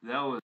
That was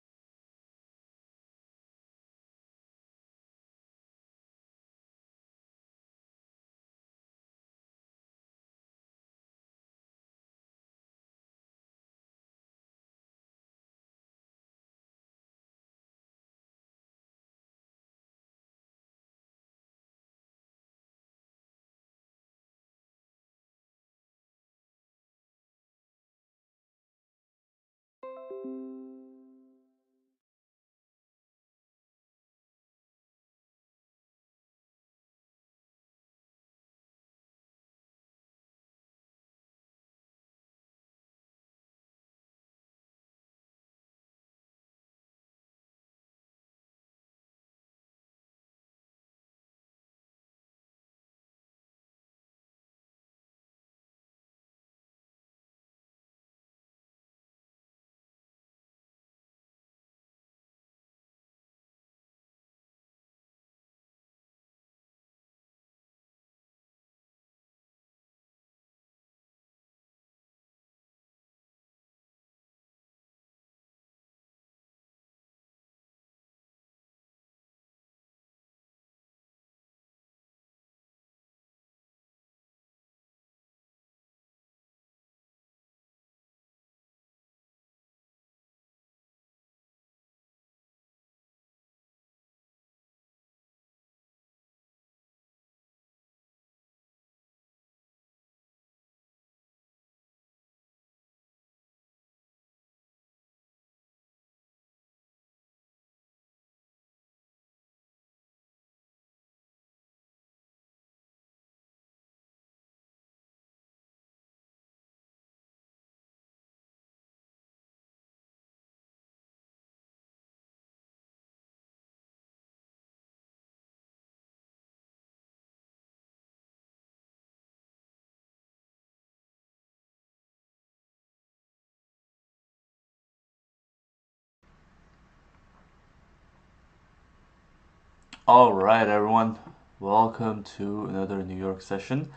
all right, everyone. Welcome to another New York session,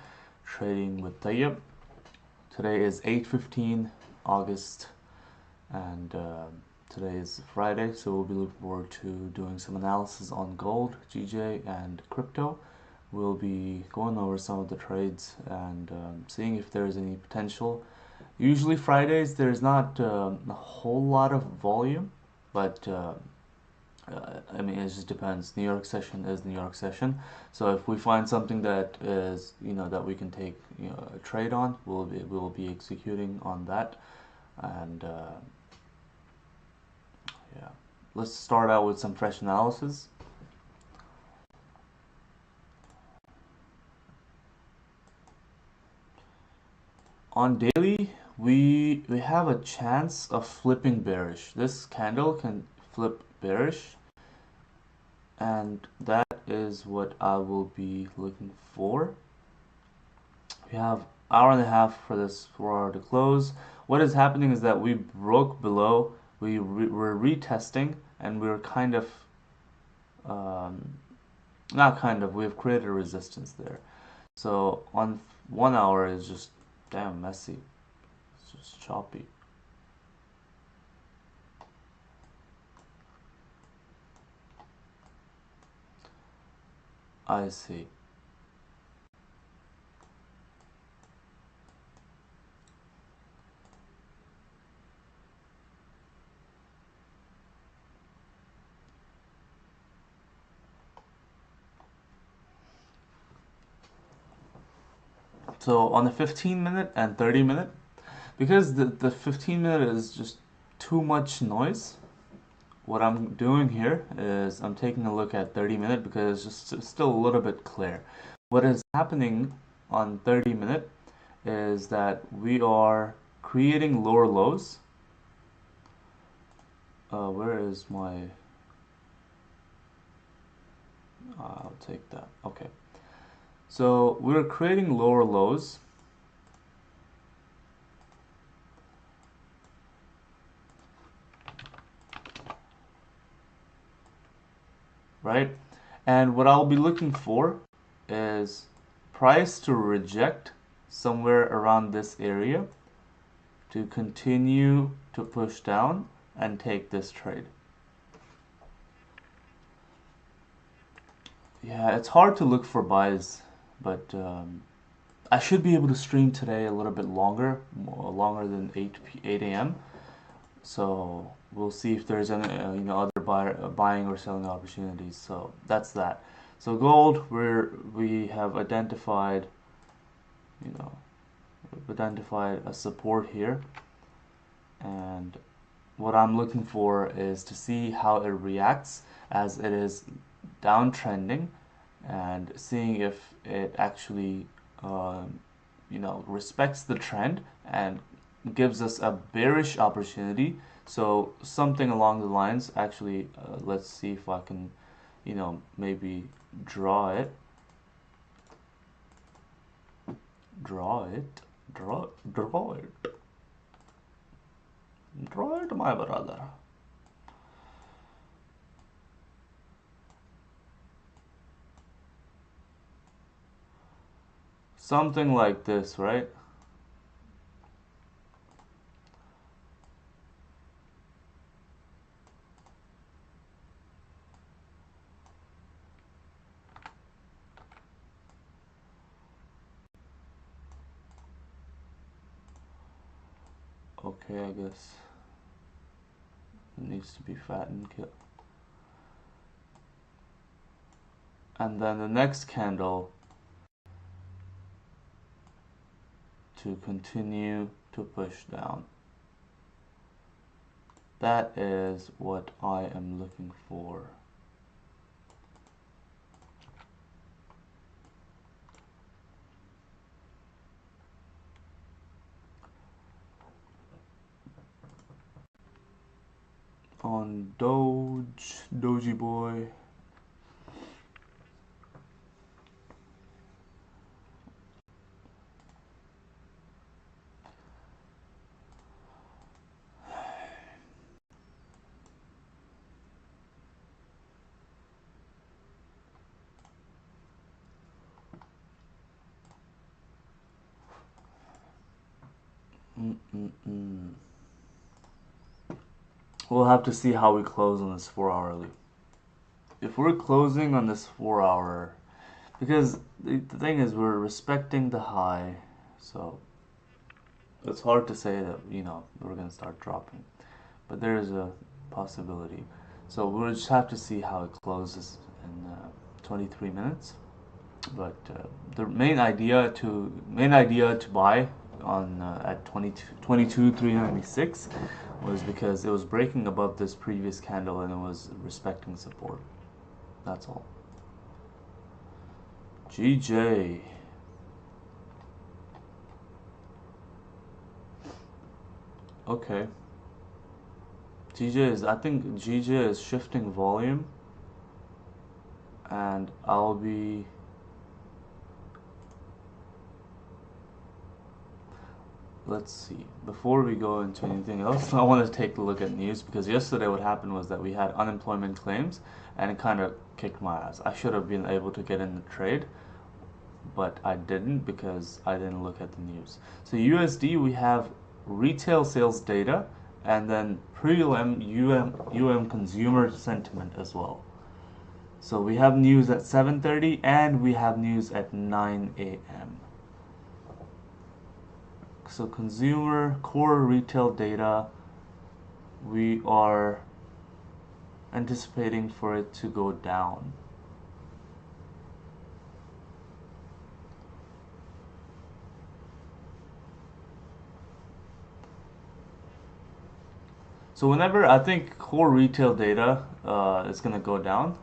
trading with Tayyip. Today is 8:15 August, and today is Friday, so we'll be looking forward to doing some analysis on gold, GJ, and crypto. We'll be going over some of the trades and seeing if there's any potential. Usually Fridays there's not a whole lot of volume, but I mean, it just depends. New York session is New York session. So if we find something that is, that we can take, a trade on, we'll be executing on that. And yeah, let's start out with some fresh analysis. On daily, we have a chance of flipping bearish. This candle can flip bearish, and that is what I will be looking for. We have hour and a half for this for the close. What is happening is that we broke below. We're retesting, and we're kind of not kind of. We've created a resistance there. So on 1 hour is just damn messy. It's just choppy. I see. So on the 15 minute and 30 minute, because the 15 minute is just too much noise, what I'm doing here is I'm taking a look at 30 minute because it's just still a little bit clear. What is happening on 30 minute is that we are creating lower lows. Where is my... I'll take that. Okay. So we're creating lower lows. Right? And what I'll be looking for is price to reject somewhere around this area to continue to push down and take this trade. Yeah, it's hard to look for buys, but I should be able to stream today a little bit longer, longer than 8 a.m. So we'll see if there's any other buying or selling opportunities. So that's that. So gold, we have identified a support here, and what I'm looking for is to see how it reacts as it is downtrending, and seeing if it actually respects the trend and gives us a bearish opportunity. So something along the lines, actually, let's see if I can maybe draw it, draw it, my brother. Something like this, right? Okay, I guess it needs to be fattened. And then the next candle to continue to push down. That is what I am looking for. On Doji boy. We'll have to see how we close on this 4-hourly. If we're closing on this 4-hour, because the thing is we're respecting the high, so it's hard to say that we're gonna start dropping, but there is a possibility. So we'll just have to see how it closes in 23 minutes. But the main idea to buy on at 22,396 was because it was breaking above this previous candle and it was respecting support. That's all. GJ. Okay. I think GJ is shifting volume, and I'll be let's see. Before we go into anything else, I want to take a look at news, because yesterday what happened was that we had unemployment claims and it kind of kicked my ass. I should have been able to get in the trade, but I didn't because I didn't look at the news. So USD, we have retail sales data and then prelim UM consumer sentiment as well. So we have news at 7:30 and we have news at 9 a.m. So consumer core retail data, we are anticipating for it to go down. So whenever I think core retail data is going to go down,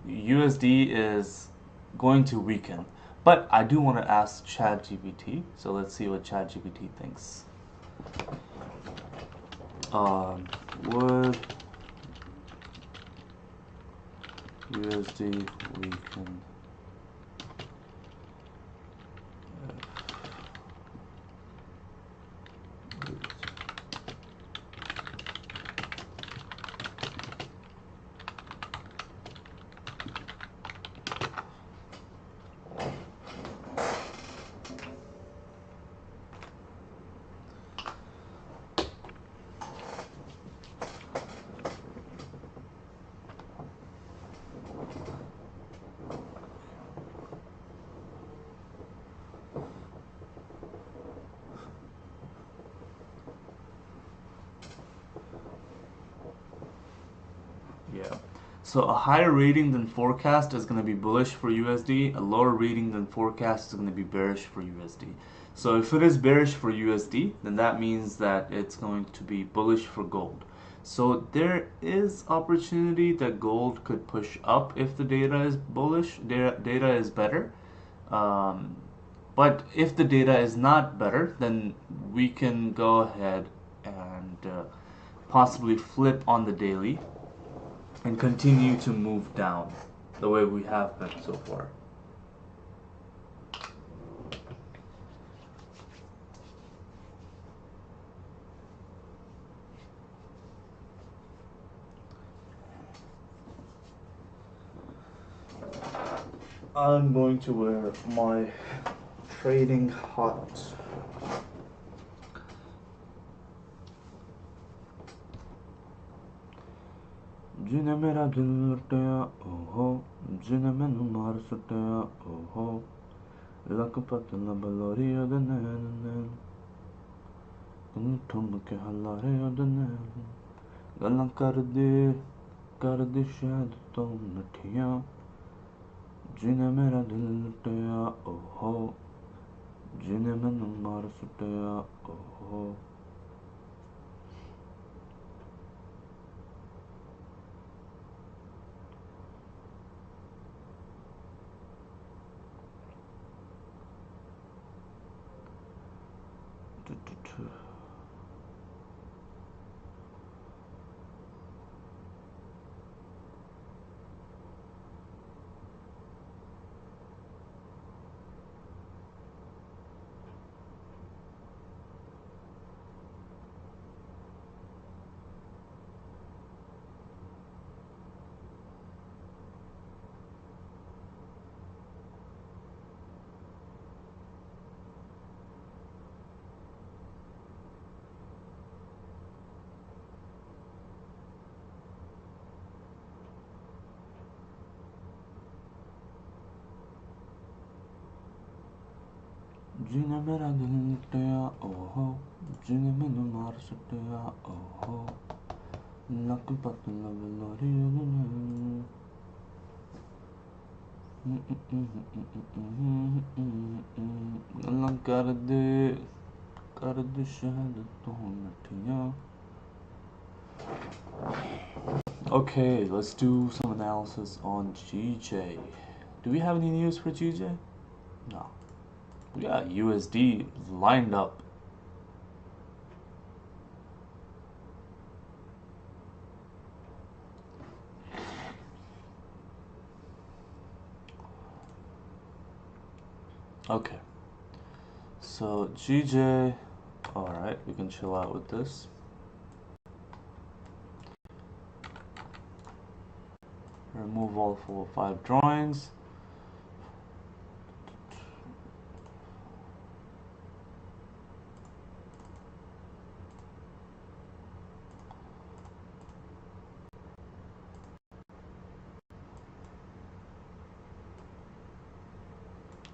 USD is going to weaken. But I do want to ask ChatGPT, so let's see what ChatGPT thinks. Would USD weaken So a higher rating than forecast is going to be bullish for USD. A lower rating than forecast is going to be bearish for USD. So if it is bearish for USD, then that means that it's going to be bullish for gold. So there is opportunity that gold could push up if the data is bullish, data is better. Um, but if the data is not better, then we can go ahead and possibly flip on the daily and continue to move down the way we have been so far. I'm going to wear my trading hat. जिन्हें मेरा दिल लुटाया ओहो जिन्हें मैनू मार सुटाया ओहो luck पतला बलोरी ओदे नैन ठुम के हलारे ओदे नैन गल्लां कर दे शायद तो मिठियां जिन्हें मेरा दिल लुटाया ओहो जिन्हें मैनू मार सुटाया ओहो जिन्हें मेरा दिल लुटाया ओहो जिन्हें मैनू मार सुटाया ओहो लक पतला बलोरी गल्लां कर दे शायद तो मिठियां. Okay, let's do some analysis on GJ. Do we have any news for GJ? No. We got USD lined up. Okay. So GJ, alright, we can chill out with this. Remove all 4 or 5 drawings.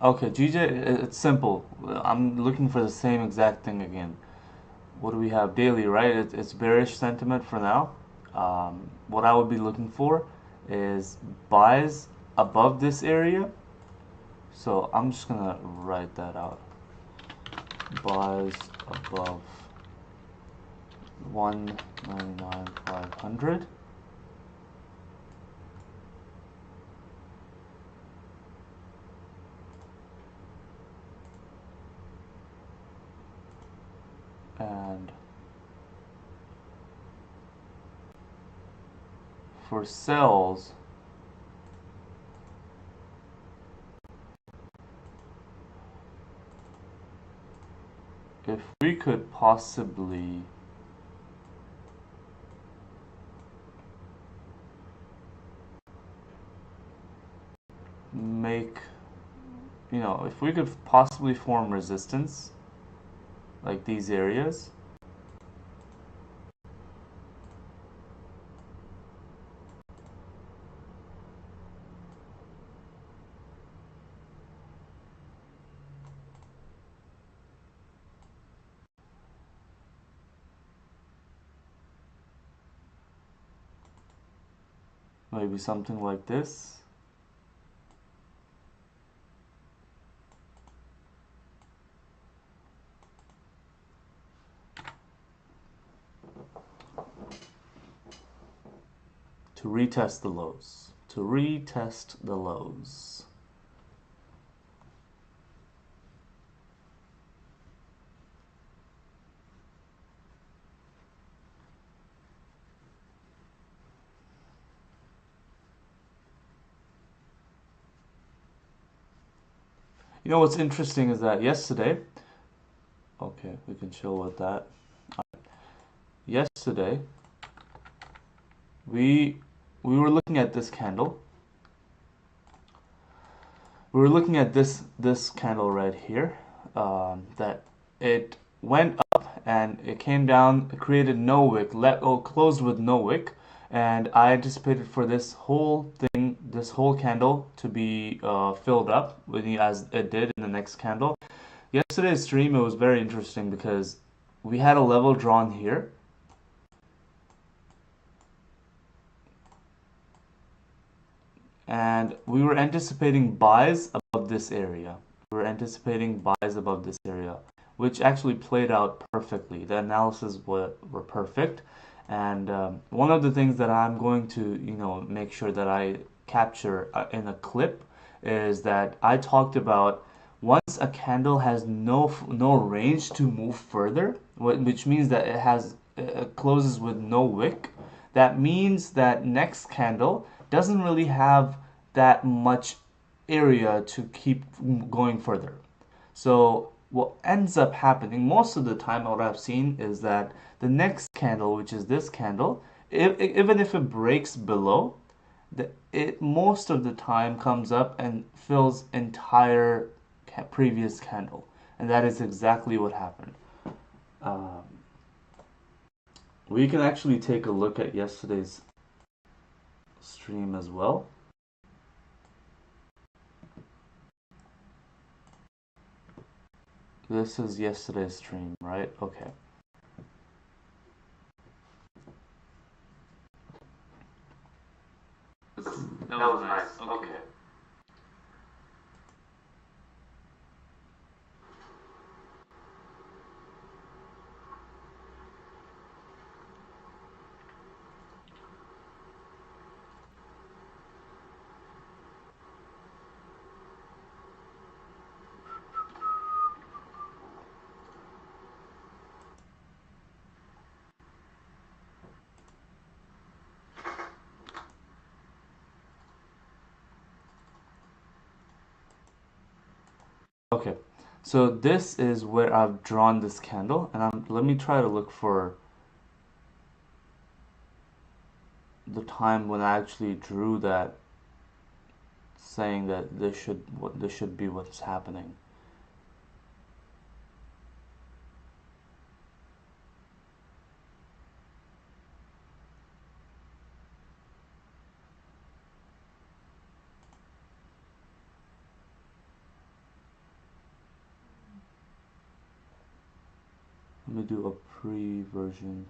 Okay, GJ, it's simple. I'm looking for the same exact thing again. What do we have daily, right? It's bearish sentiment for now. What I would be looking for is buys above this area. So I'm just gonna write that out. Buys above 199,500. And for sells, if we could possibly make, if we could possibly form resistance like these areas, maybe something like this. To retest the lows. To retest the lows. You know what's interesting is that yesterday, okay, we can chill with that. Yesterday, we were looking at this candle. We were looking at this candle right here. That it went up and it came down, it created no wick, closed with no wick, and I anticipated for this whole thing, this whole candle to be filled up as it did in the next candle. Yesterday's stream, it was very interesting because we had a level drawn here. And we were anticipating buys above this area. We were anticipating buys above this area, which actually played out perfectly. The analysis were perfect. And one of the things that I'm going to, make sure that I capture in a clip is that I talked about once a candle has no range to move further, which means that it closes with no wick. That means that next candle doesn't really have that much area to keep going further. So what ends up happening most of the time, what I've seen is that the next candle, which is this candle, even if it breaks below, it most of the time comes up and fills entire previous candle, and that is exactly what happened. We can actually take a look at yesterday's stream as well. This is yesterday's stream, right? Okay. That was nice. Okay. Okay, so this is where I've drawn this candle, and let me try to look for the time when I actually drew that, saying that this should be what's happening. Let me do a pre-version.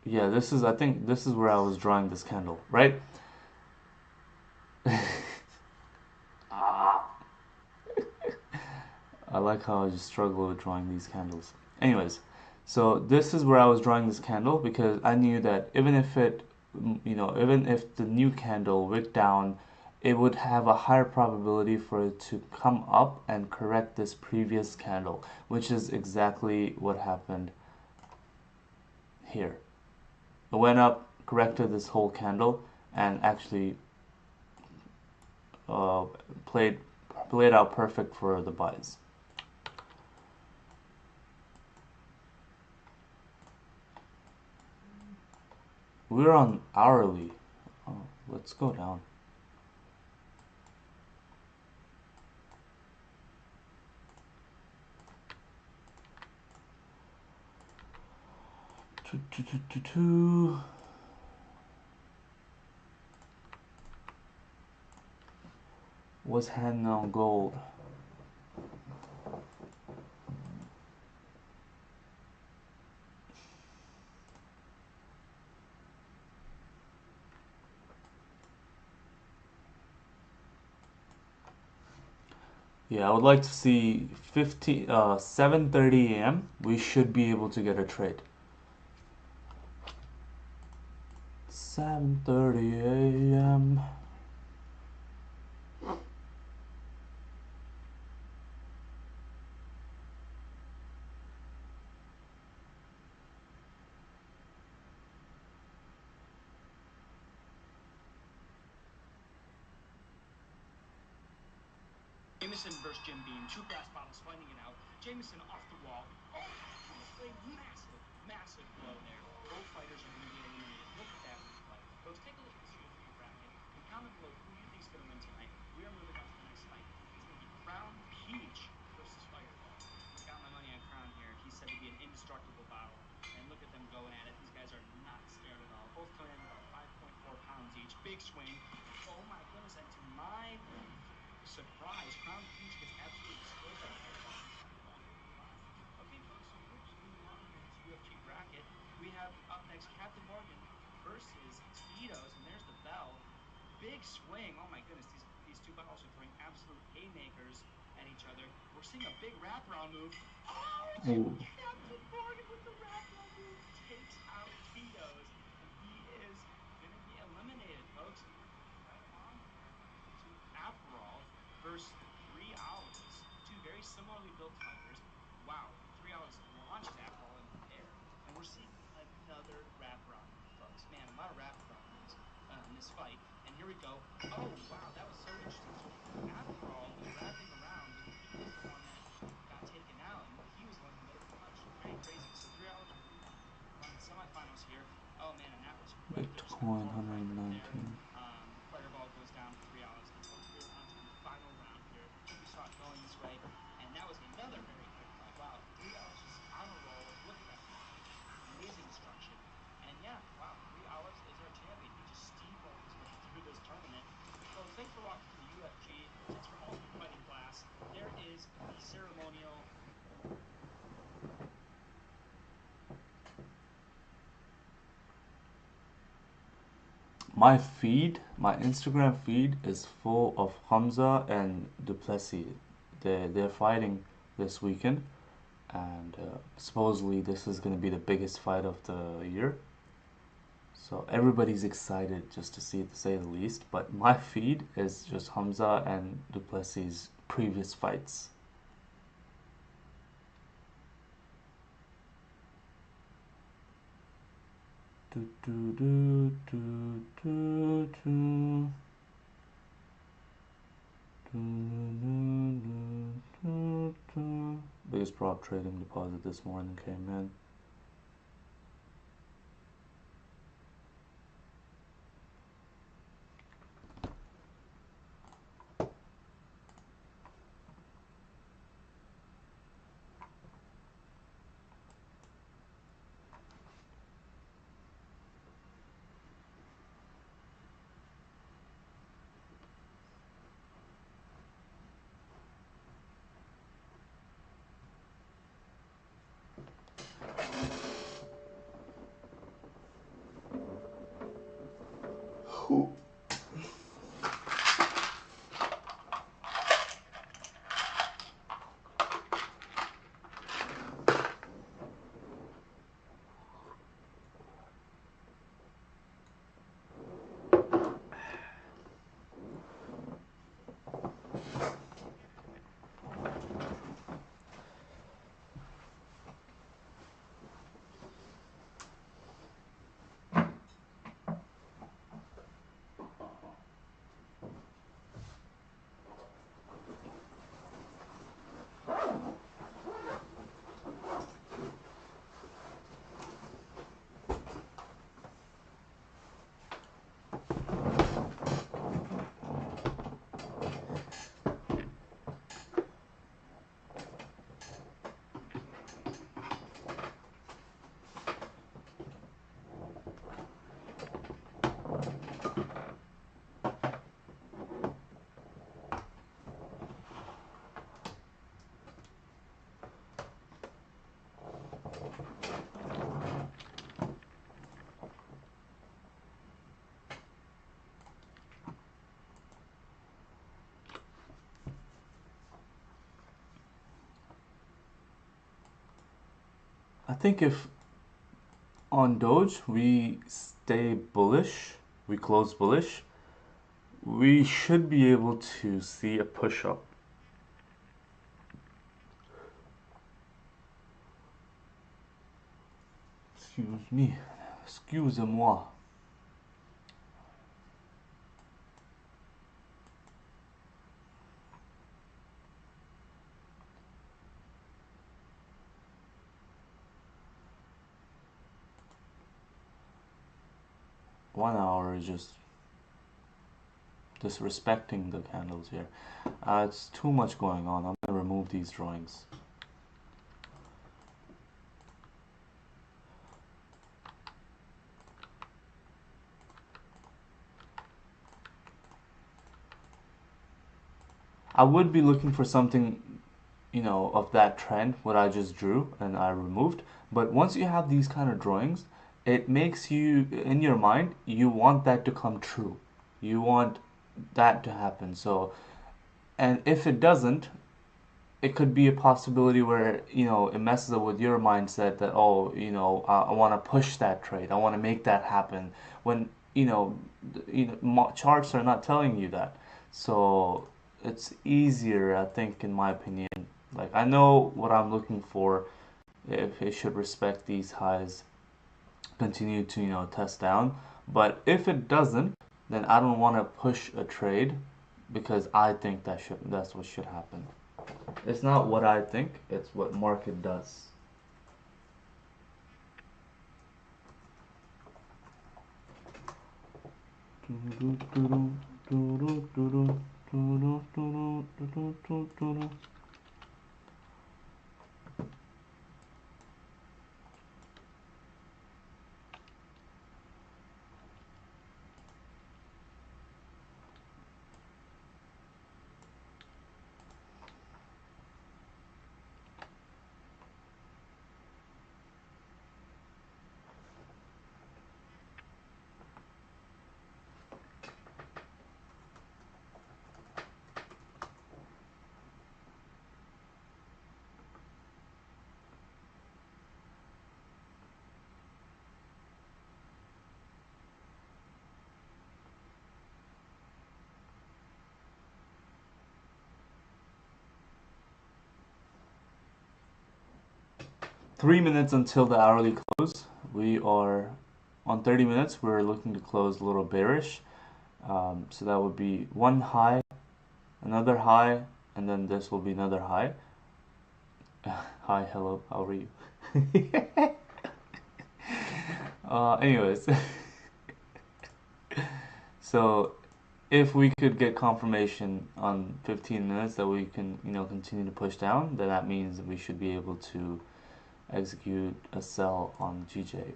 Yeah, I think this is where I was drawing this candle, right? I like how I just struggle with drawing these candles. Anyways, so this is where I was drawing this candle because I knew that even if the new candle wick down, it would have a higher probability for it to come up and correct this previous candle, which is exactly what happened here. It went up, corrected this whole candle, and actually played out perfect for the buys. We're on hourly. Oh, let's go down. Was handing on gold. Yeah, I would like to see 7:30 a.m. We should be able to get a trade. 7:30 a.m. Jameson versus Jim Beam, two glass bottles fighting it out. Jameson off the wall. Oh, a massive, massive blow there. Both fighters are going to be eliminated. Look at that replay. Folks, take a look at this UFC bracket and comment below who you think is going to win tonight. We are moving on to the next fight. It's going to be Crown Peach versus Fireball. Got my money on Crown here. He's said to be an indestructible bottle. And look at them going at it. These guys are not scared at all. Both coming in about 5.4 pounds each. Big swing. Oh my goodness. And to my surprise, Crown Peach gets absolutely destroyed by Fireball. Okay, folks, so we're just moving along here in this UFC bracket. We have up next Captain Morgan versus Speedos, and there's the bell. Big swing. Oh my goodness, these two bottles are throwing absolute haymakers at each other. We're seeing a big wraparound move. Oh, Ooh. Captain Morgan with the wraparound move takes out Speedos, and he is going to be eliminated, folks. And we're moving right along here to Aperol versus 3 Owls. Two very similarly built fighters. Wow, 3 Owls launches Aperol into the air, and we're seeing another wraparound move, folks. Man, a lot of wraparound moves in this fight. And here we go. Oh, wow, that was so interesting. So Aperol was wrapping around, but he was the one that got taken out, and he was the one who landed the punch. Very crazy. So 3 Owls are moving on to the semifinals here. Oh, man, and that was quick. There was no Bitcoin thought right there. 119. Fireball goes down for 3 Owls. And folks, we're on to the final round here. We saw it going this way, and that was another very quick fight. Wow, 3 Owls just on a roll. Look at that amazing destruction. And yeah, wow, 3 Hours is our champion. He just steamrolled his way through this tournament. Folks, thanks for watching the UFG. Since you're all in fighting class, there is the ceremonial. My feed, my Instagram feed is full of Hamza and Duplessis. They're fighting this weekend, and supposedly this is going to be the biggest fight of the year. So everybody's excited just to see it, to say the least. But my feed is just Hamza and Duplessis' previous fights. Do, do, do, do, do, do. Biggest prop trading deposit this morning came in. I think if on Doge we stay bullish, we close bullish, we should be able to see a push up. Excuse me. Excuse-moi. One hour is just disrespecting the candles here. It's too much going on. I'm gonna remove these drawings. I would be looking for something, of that trend, what I just drew and I removed. But once you have these kind of drawings, it makes you, in your mind, you want that to come true. You want that to happen. So, and if it doesn't, it could be a possibility where it messes up with your mindset that, oh, I want to push that trade, I want to make that happen, when charts are not telling you that. So it's easier, I think, in my opinion. Like, I know what I'm looking for. If it should respect these highs, continue to test down. But if it doesn't, then I don't want to push a trade, because I think that's what should happen. It's not what I think, it's what market does. Three 3 minutes until the hourly close. We are on 30 minutes. We're looking to close a little bearish. So that would be one high, another high, and then this will be another high. Hi, hello, how are you? Anyways, so if we could get confirmation on 15 minutes that we can, continue to push down, then that means that we should be able to execute a sell on GJ.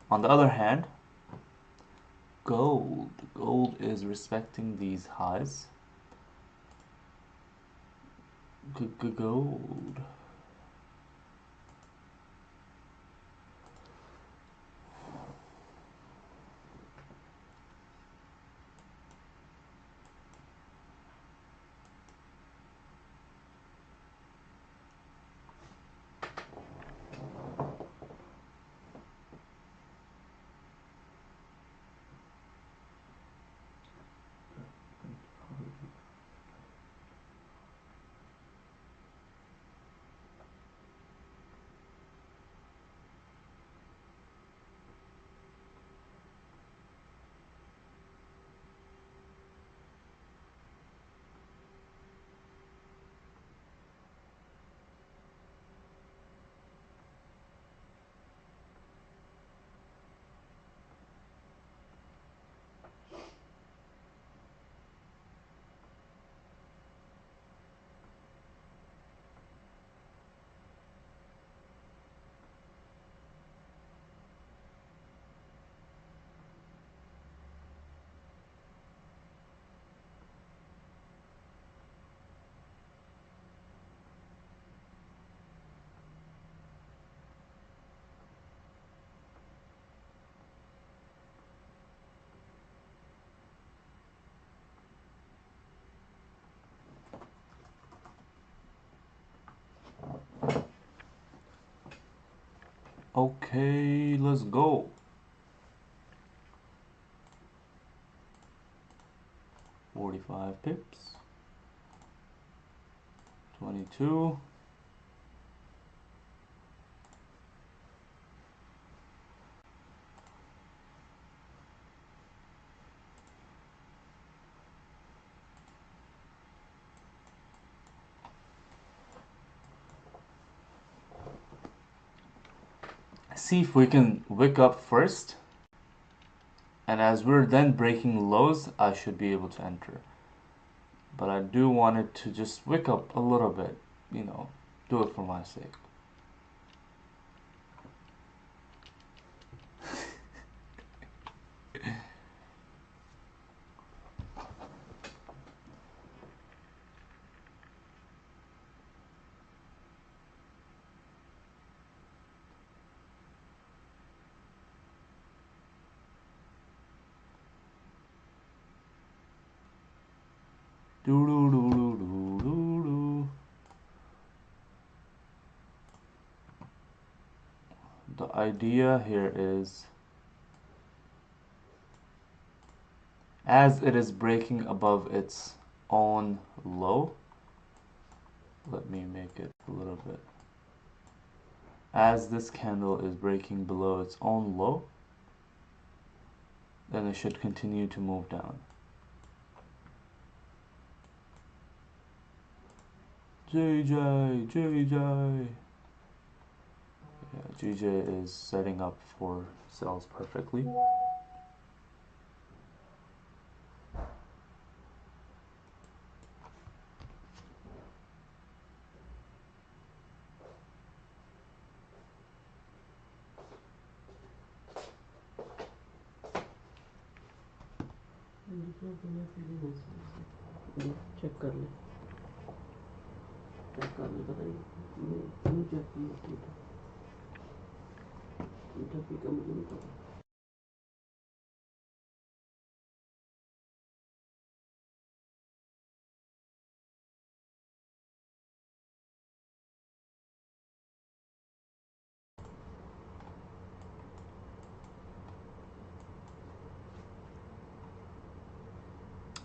On the other hand, gold is respecting these highs. Gold. Okay, let's go. 45 pips. 22. See if we can wick up first, and as we're then breaking lows, I should be able to enter. But I do want it to just wick up a little bit, you know, do it for my sake. Do do do do do do do. The idea here is, as it is breaking above its own low, let me make it a little bit. As this candle is breaking below its own low, then it should continue to move down. JJ, JJ. Yeah, JJ is setting up for sells perfectly. Check कर ले पता नहीं क्यों check किया का मुझे नहीं पता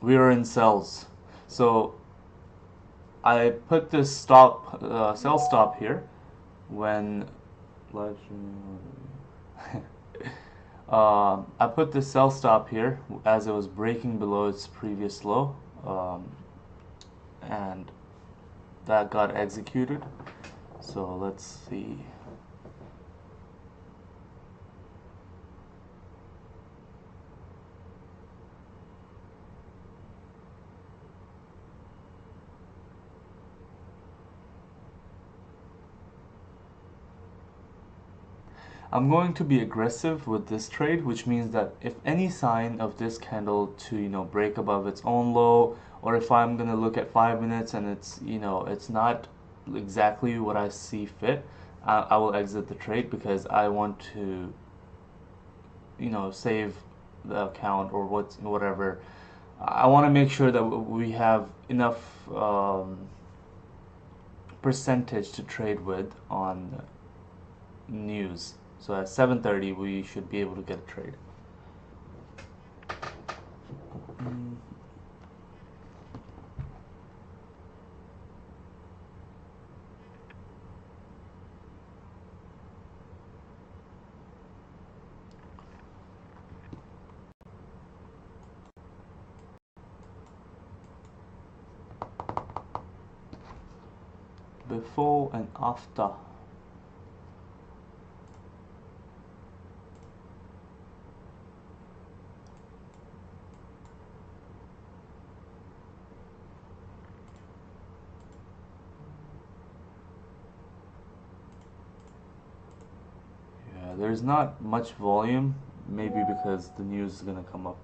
We are in sells, so I put this stop sell stop here when live streaming. I put the sell stop here as it was breaking below its previous low, and that got executed. So let's see. I'm going to be aggressive with this trade, which means that if any sign of this candle to break above its own low, or if I'm gonna look at 5 minutes and it's not exactly what I see fit, I will exit the trade because I want to save the account or whatever. I want to make sure that we have enough percentage to trade with on news. So at 7:30 we should be able to get a trade. Before and after. Yeah, there's not much volume, maybe because the news is gonna come up.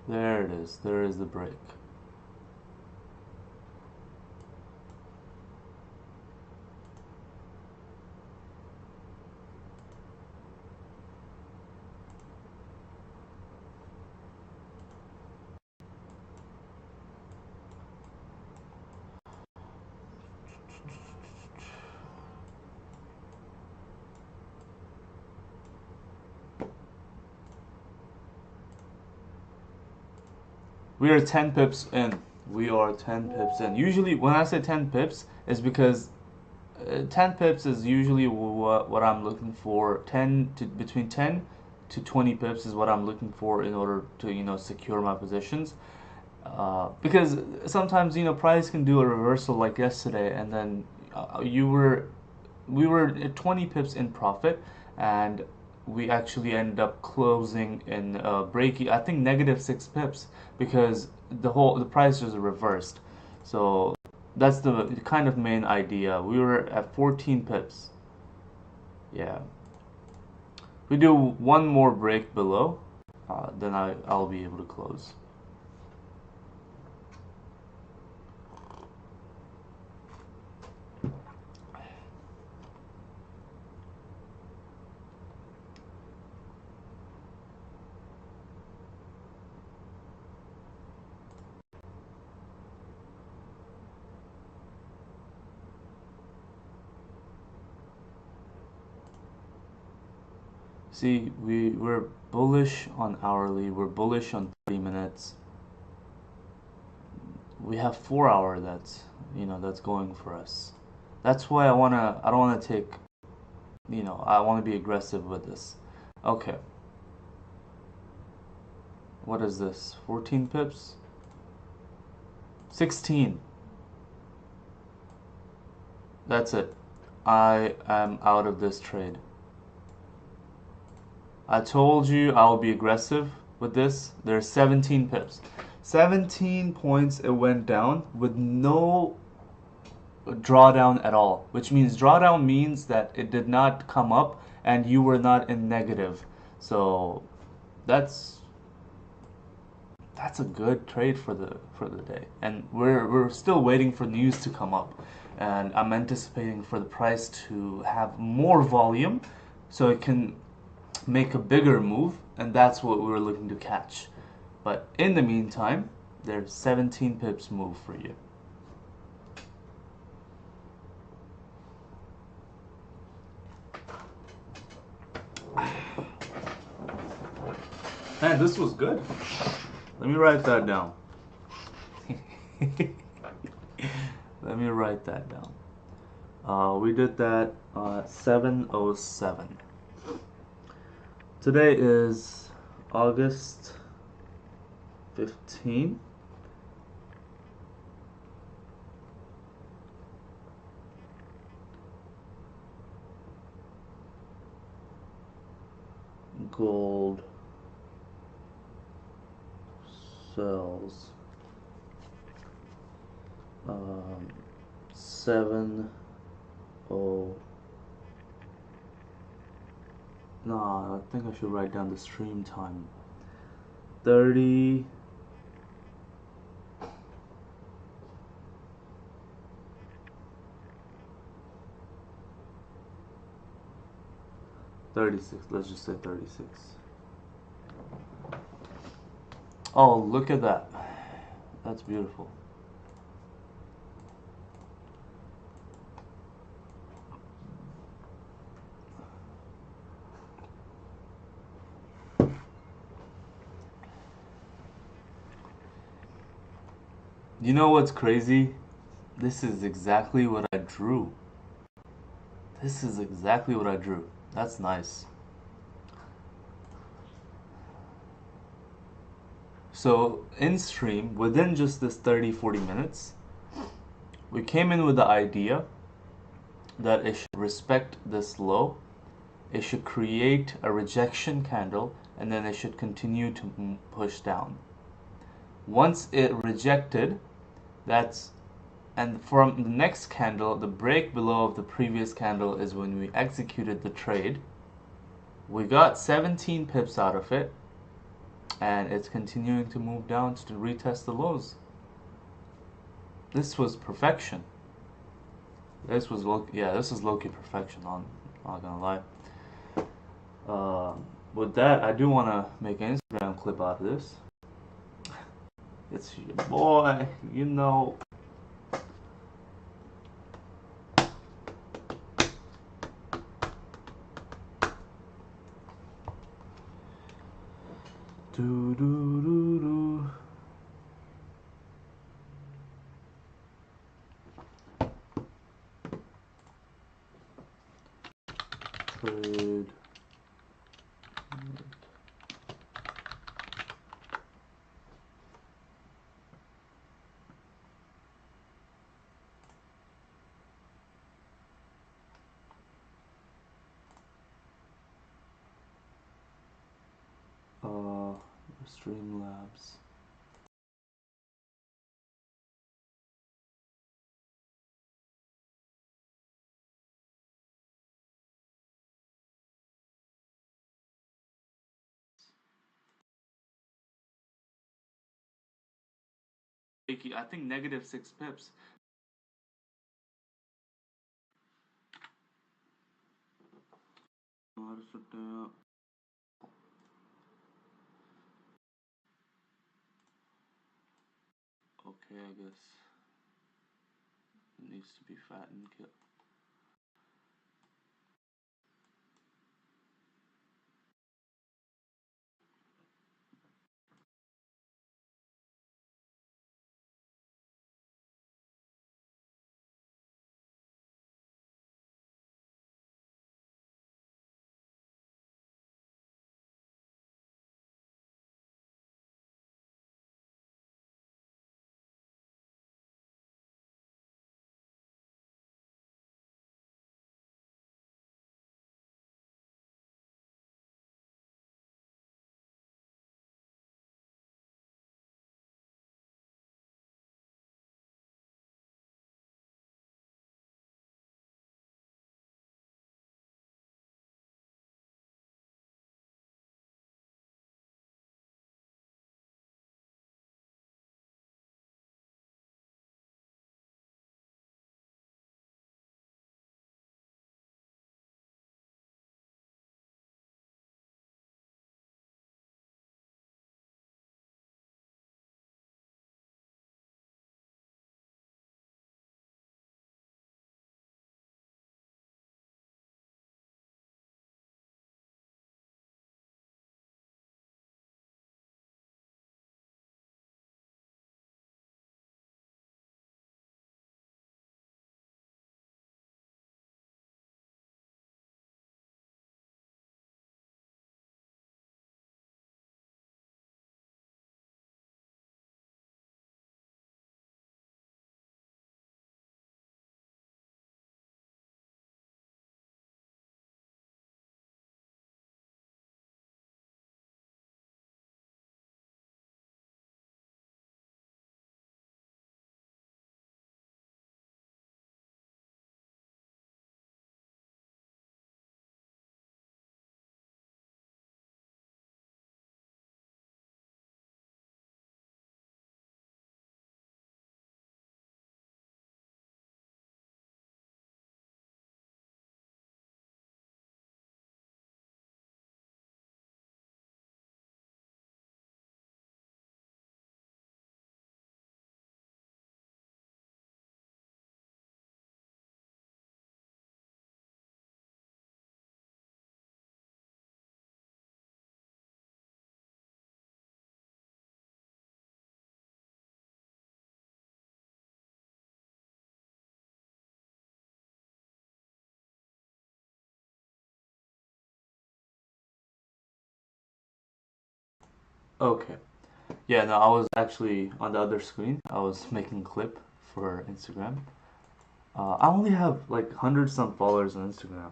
There it is. There is the break. We are 10 pips in. We are 10 pips in. Usually, when I say 10 pips, it's because 10 pips is usually what I'm looking for. Between 10 to 20 pips is what I'm looking for in order to secure my positions. Because sometimes price can do a reversal like yesterday, and then we were at 20 pips in profit, and we actually ended up closing in breaking, I think, negative 6 pips, because the price was reversed. So that's the kind of main idea. We were at 14 pips. Yeah. If we do one more break below, then I'll be able to close. See, we're bullish on hourly, we're bullish on 30 minutes. We have 4 hour that's going for us. That's why I don't wanna take, I wanna be aggressive with this. Okay. What is this? 14 pips? 16. That's it. I am out of this trade. I told you I will be aggressive with this. There's 17 pips. 17 points it went down with no drawdown at all, which means drawdown means that it did not come up and you were not in negative. So that's a good trade for the day. And we're still waiting for news to come up. And I'm anticipating for the price to have more volume so it can make a bigger move, and that's what we're looking to catch. But in the meantime, there's 17 pips move for you. Man, this was good. Let me write that down. Let me write that down. We did that 7:07. Today is August 15. Gold sells 7 0. No, I think I should write down the stream time. 30. Let's just say 36. Oh, look at that. That's beautiful. You know what's crazy? This is exactly what I drew. This is exactly what I drew. That's nice. So in stream, within just this 30-40 minutes, we came in with the idea that it should respect this low, it should create a rejection candle, and then it should continue to push down. Once it rejected, and from the next candle, the break below of the previous candle is when we executed the trade. We got 17 pips out of it. and it's continuing to move down to retest the lows. This was perfection. This was this is low-key perfection. I'm not gonna lie. With that, I do want to make an Instagram clip out of this. It's your boy, you know. Do do do do. Trade. Streamlabs. I think negative 6 pips. Okay, I guess it needs to be fattened. Okay. Yeah, no, I was actually on the other screen. I was making a clip for Instagram. I only have like 100 some followers on Instagram.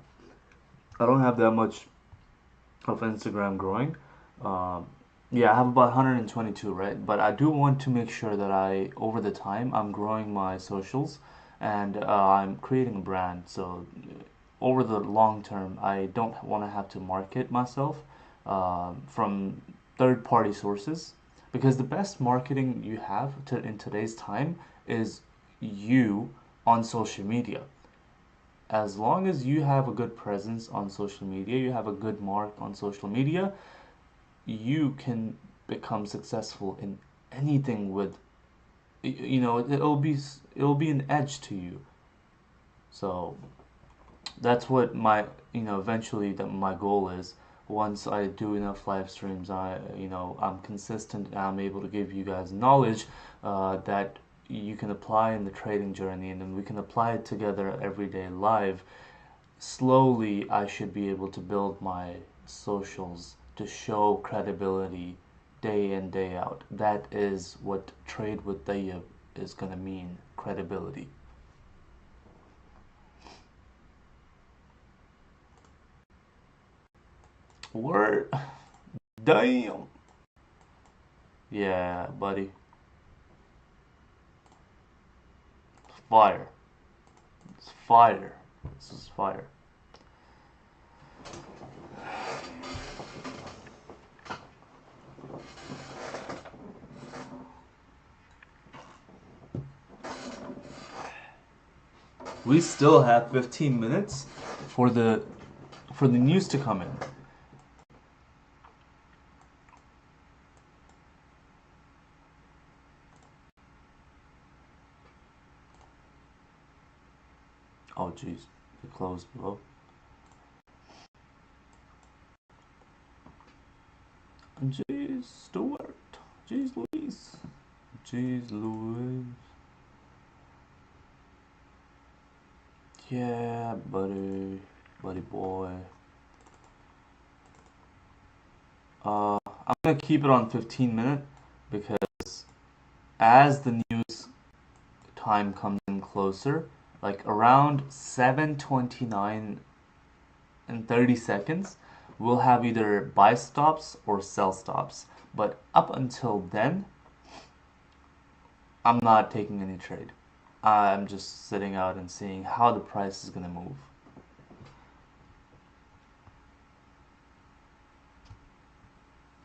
I don't have that much of Instagram growing. Um, yeah, I have about 122, right? But I do want to make sure that over the time, I'm growing my socials and I'm creating a brand. So over the long term, I don't want to have to market myself from third-party sources, because the best marketing you have in today's time is you on social media. As long as you have a good presence on social media, you have a good mark on social media, you can become successful in anything with, it'll be an edge to you. So that's what eventually that my goal is. Once I do enough live streams, I'm consistent and I'm able to give you guys knowledge that you can apply in the trading journey, and then we can apply it together every day live. Slowly I should be able to build my socials to show credibility day in, day out. That is what Trade with Tayyib is going to mean, credibility. Word. Damn. Yeah, buddy. Fire. It's fire. This is fire. We still have 15 minutes for the news to come in. Oh jeez, it closed below. Jeez, Stuart. Jeez, Louise. Jeez, Louise. Yeah, buddy, buddy boy. I'm gonna keep it on 15-minute because as the news time comes in closer, like around 7:29 and 30 seconds, we'll have either buy stops or sell stops. But up until then, I'm not taking any trade. I'm just sitting out and seeing how the price is gonna move.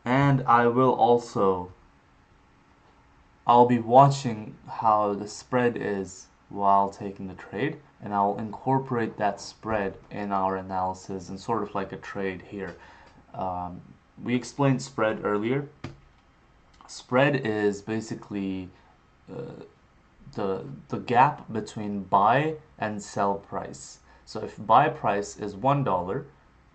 And I'll be watching how the spread is while taking the trade, and I'll incorporate that spread in our analysis and sort of like a trade here. We explained spread earlier. Spread is basically uh, the gap between buy and sell price. So if buy price is $1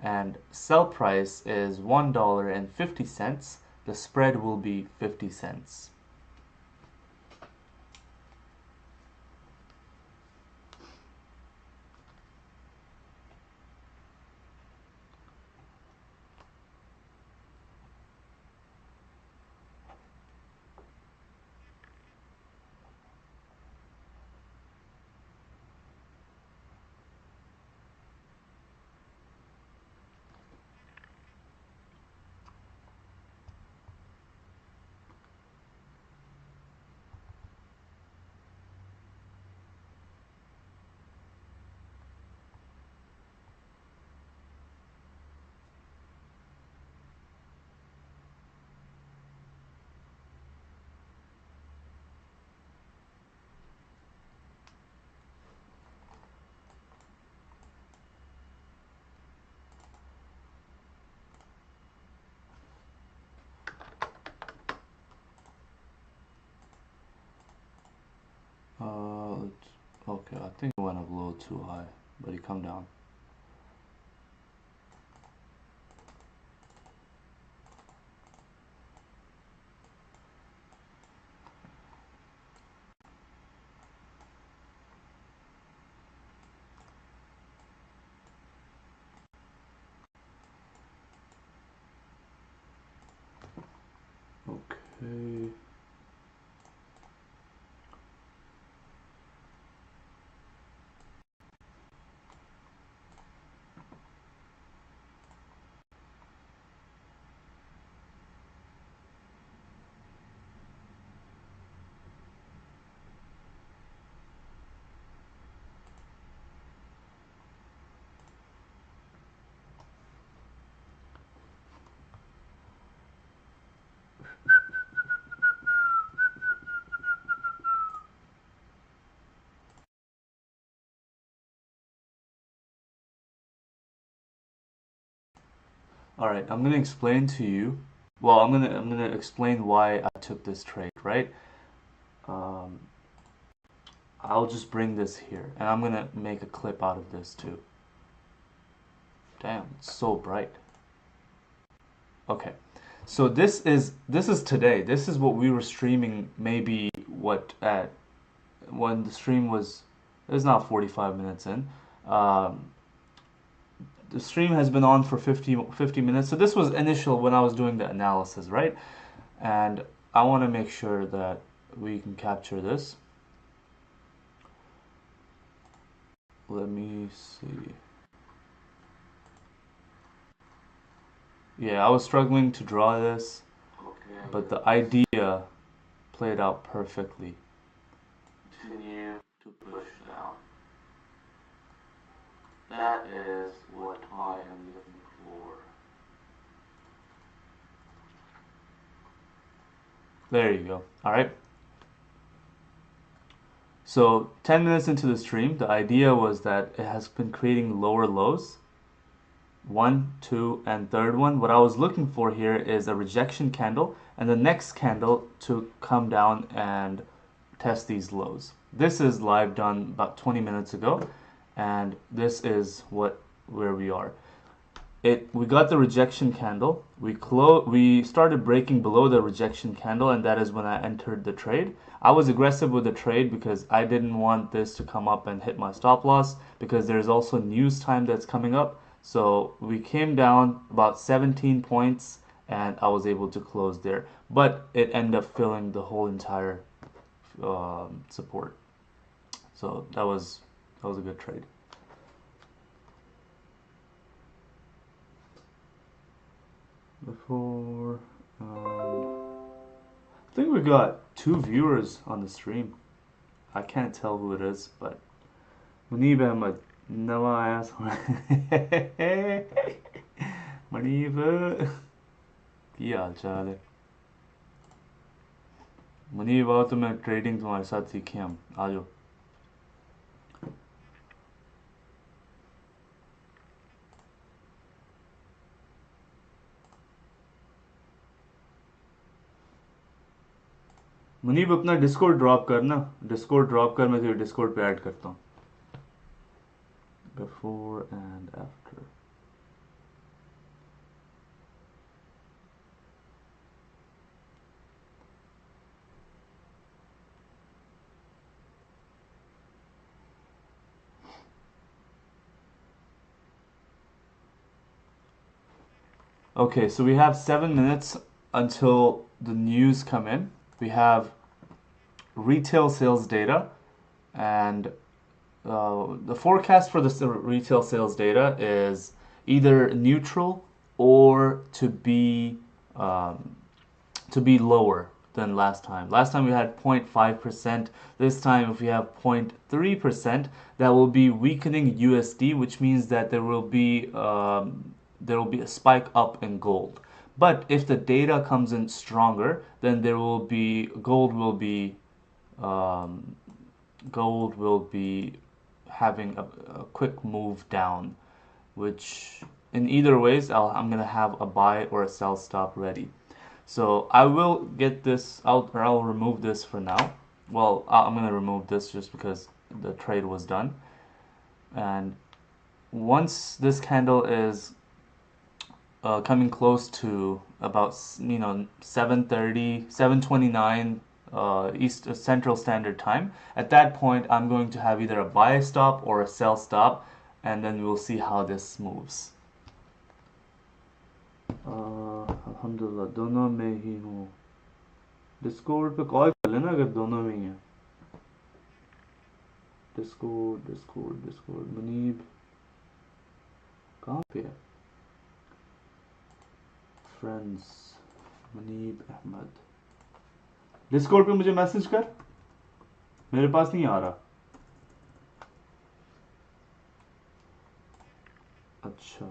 and sell price is $1.50, the spread will be 50 cents. Okay, I think it went up a little too high, but he come down. Okay. All right, I'm gonna explain to you. Well, I'm gonna explain why I took this trade, right? Um, I'll just bring this here, and I'm gonna make a clip out of this too. Damn, it's so bright. Okay, so this is today. This is what we were streaming. Maybe what at when the stream was. It's not 45 minutes in. Um, the stream has been on for 50 minutes. So this was initial when I was doing the analysis, right? And I want to make sure that we can capture this. Let me see. Yeah, I was struggling to draw this, but the idea played out perfectly. Continue to push down. That is what I am looking for. There you go. All right. So 10 minutes into the stream, the idea was that it has been creating lower lows. One, two, and third one. What I was looking for here is a rejection candle and the next candle to come down and test these lows. This is live done about 20 minutes ago, and this is where we are. We got the rejection candle. We started breaking below the rejection candle, and that is when I entered the trade. I was aggressive with the trade because I didn't want this to come up and hit my stop loss because there's also news time that's coming up. So we came down about 17 points and I was able to close there. But it ended up filling the whole entire support. So that was a good trade. Before, I think we got 2 viewers on the stream. I can't tell who it is, but Munib Ahmed, नवा आया मुनीब की हाल चाल है मुनीब आओ तो मैं trading तुम्हारे साथ सीखें हम आ जाओ मुनीब अपना डिस्कॉर्ड ड्रॉप कर ना डिस्कॉर्ड ड्रॉप कर मैं तुझे डिस्कॉर्ड पे ऐड करता हूँ before and after okay so we have 7 minutes until the news come in we have retail sales data and the forecast for the retail sales data is either neutral or um, to be lower than last time. Last time we had 0.5%. This time, if we have 0.3%, that will be weakening USD, which means that there will be a spike up in gold. But if the data comes in stronger, then um, gold will be having a quick move down, which in either ways I'm gonna have a buy or a sell stop ready. So I will get this out, or I'll remove this for now. Well, I'm gonna remove this just because the trade was done. And once this candle is coming close to about 7:30, 7:29 East Central Standard Time. At that point, I'm going to have either a buy stop or a sell stop, and then we'll see how this moves. अल्हम्दुलिल्लाह दोनों में ही हूँ Discord पे call कर लेना अगर दोनों में ही है डिस्कॉर्ड मुनीब कहाँ पे है फ्रेंड्स मुनीब अहमद डिस्कॉर्ड पे मुझे मैसेज कर मेरे पास नहीं आ रहा अच्छा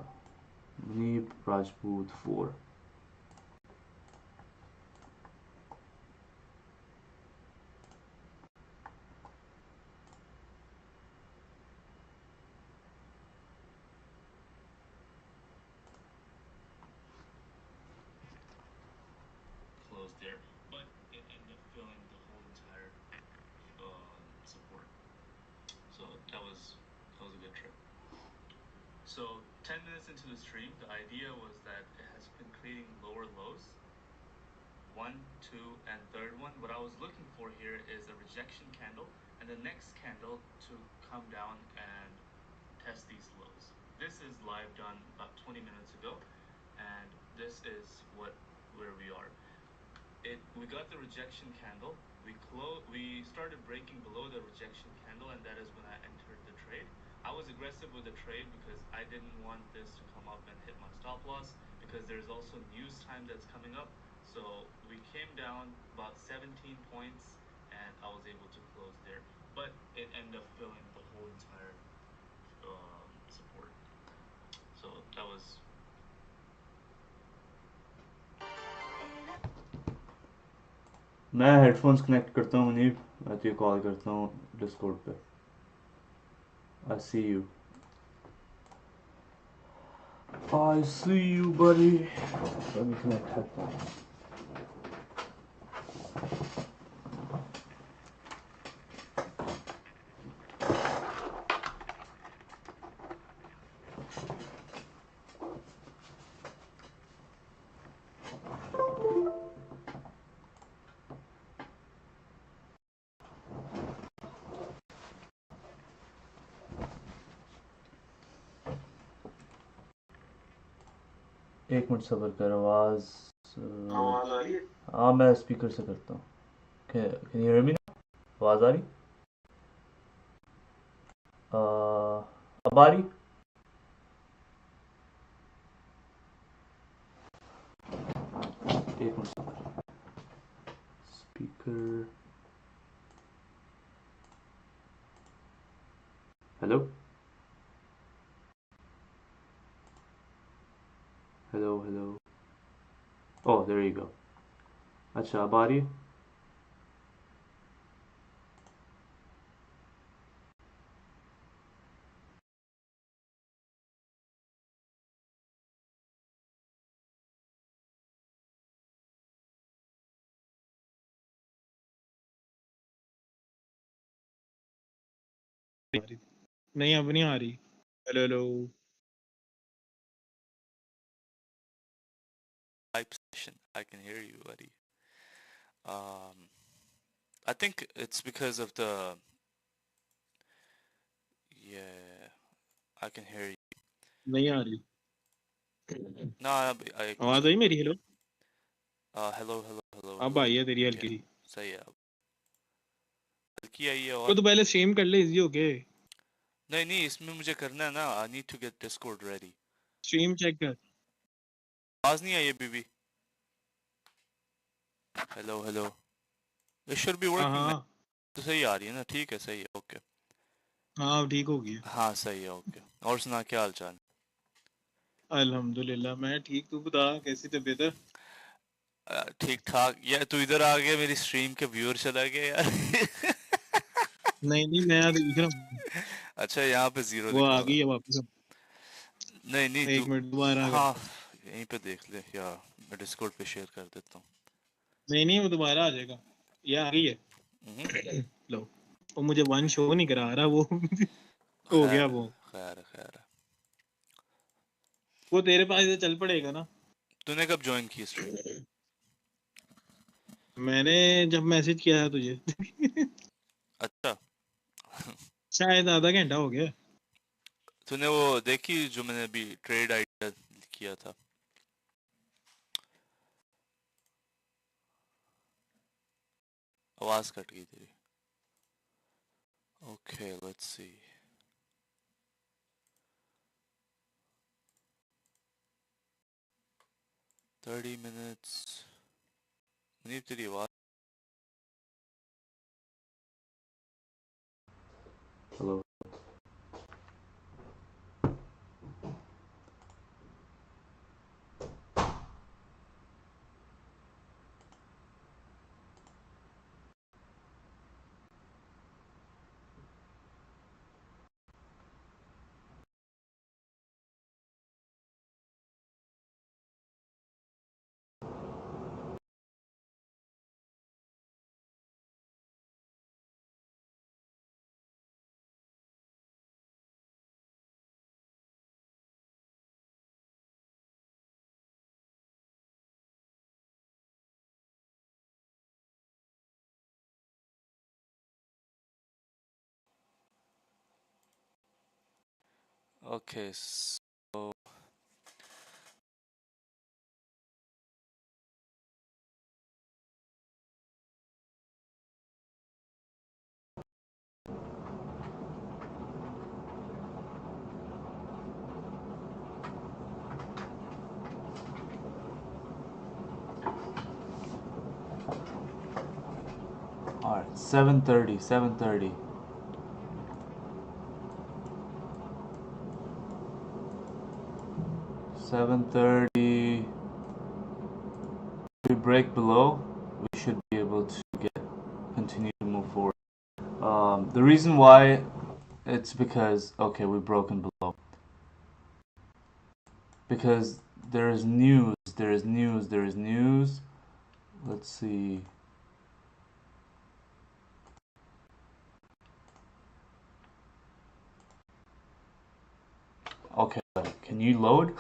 Munib Rajput 4 close there, but it ended up filling the whole entire support. So that was a good trade. So 10 minutes into the stream, the idea was that it has been creating lower lows. One, two, and third one. What I was looking for here is a rejection candle and the next candle to come down and test these lows. This is live done about 20 minutes ago, and this is where we are. We got the rejection candle. We started breaking below the rejection candle, and that is when I entered the trade. I was aggressive with the trade because I didn't want this to come up and hit my stop loss, because there's also news time that's coming up. So we came down about 17 points, and I was able to close there, but it ended up filling the whole entire support. So that was. मैं headphones connect करता हूँ मुनीब, मैं तुझे call करता हूँ Discord पे. I see you. I see you, buddy. Let me connect headphones. एक minute सब्र कर. आवाज़ आ रही है? हाँ, मैं स्पीकर से करता हूँ. Can you hear me now? आवाज़ आ रही? अब आ रही? एक मिनट सब्र. Speaker. Hello hello hello. Oh, there you go. अच्छा, अब आ रही है? नहीं, अब नहीं आ रही. Hello hello. Live session. I can hear you, buddy. I think it's because of the. Yeah, I can hear you. नहीं आ रही. No, I आवाज आई मेरी? हेलो. hello, hello, hello, अब hello. आई है तेरी हल्की. सही है. अब हल्की आई है. तो और तू पहले स्ट्रीम कर ले, इजी हो के. नहीं, इसमें मुझे करना है ना. I need to get Discord ready. Stream check कर. आवाज नहीं आई है बीबी. Hello hello. It should be working. हाँ तो सही आ रही है ना? ठीक है, सही है. ओके. हाँ ठीक हो गया. हाँ सही है. ओके. और सुना, क्या हाल चाल? अल्हम्दुलिल्लाह, मैं ठीक. तू बता, कैसी तबीयत है? ठीक ठाक. यार तू इधर आ गया, मेरी स्ट्रीम के व्यूअर चला गया यार. नहीं नहीं, मैं देख रहा हूँ. अच्छा, यहाँ पे जीरो वो दिखा आ रहा. गई है वापस. नहीं नहीं, एक तू. मिनट, दोबारा कर. हाँ, यहीं पे देख ले, या मैं डिस्कॉर्ड पे शेयर कर देता हूँ. नहीं नहीं, वो दोबारा आ जाएगा. ये आ गई है. लो, वो मुझे वन शो नहीं करा रहा वो. हो गया खैर वो. खैर खैर. वो तेरे पास से चल पड़ेगा ना. तूने कब ज्वाइन की स्ट्रीम? मैंने जब मैसेज किया था तुझे. अच्छा. शायद आधा घंटा हो गया. तूने वो देखी जो मैंने अभी ट्रेड आइडिया किया था? आवाज कट गई तेरी. Okay, let's see. 30 minutes. Munib, तेरी आवाज. Hello. Okay, so all right, 7:30, 7:30. 7:30. If we break below, we should be able to continue to move forward. The reason why it's because okay, we've broken below. Because there is news, there is news, there is news. Let's see. Okay, can you load?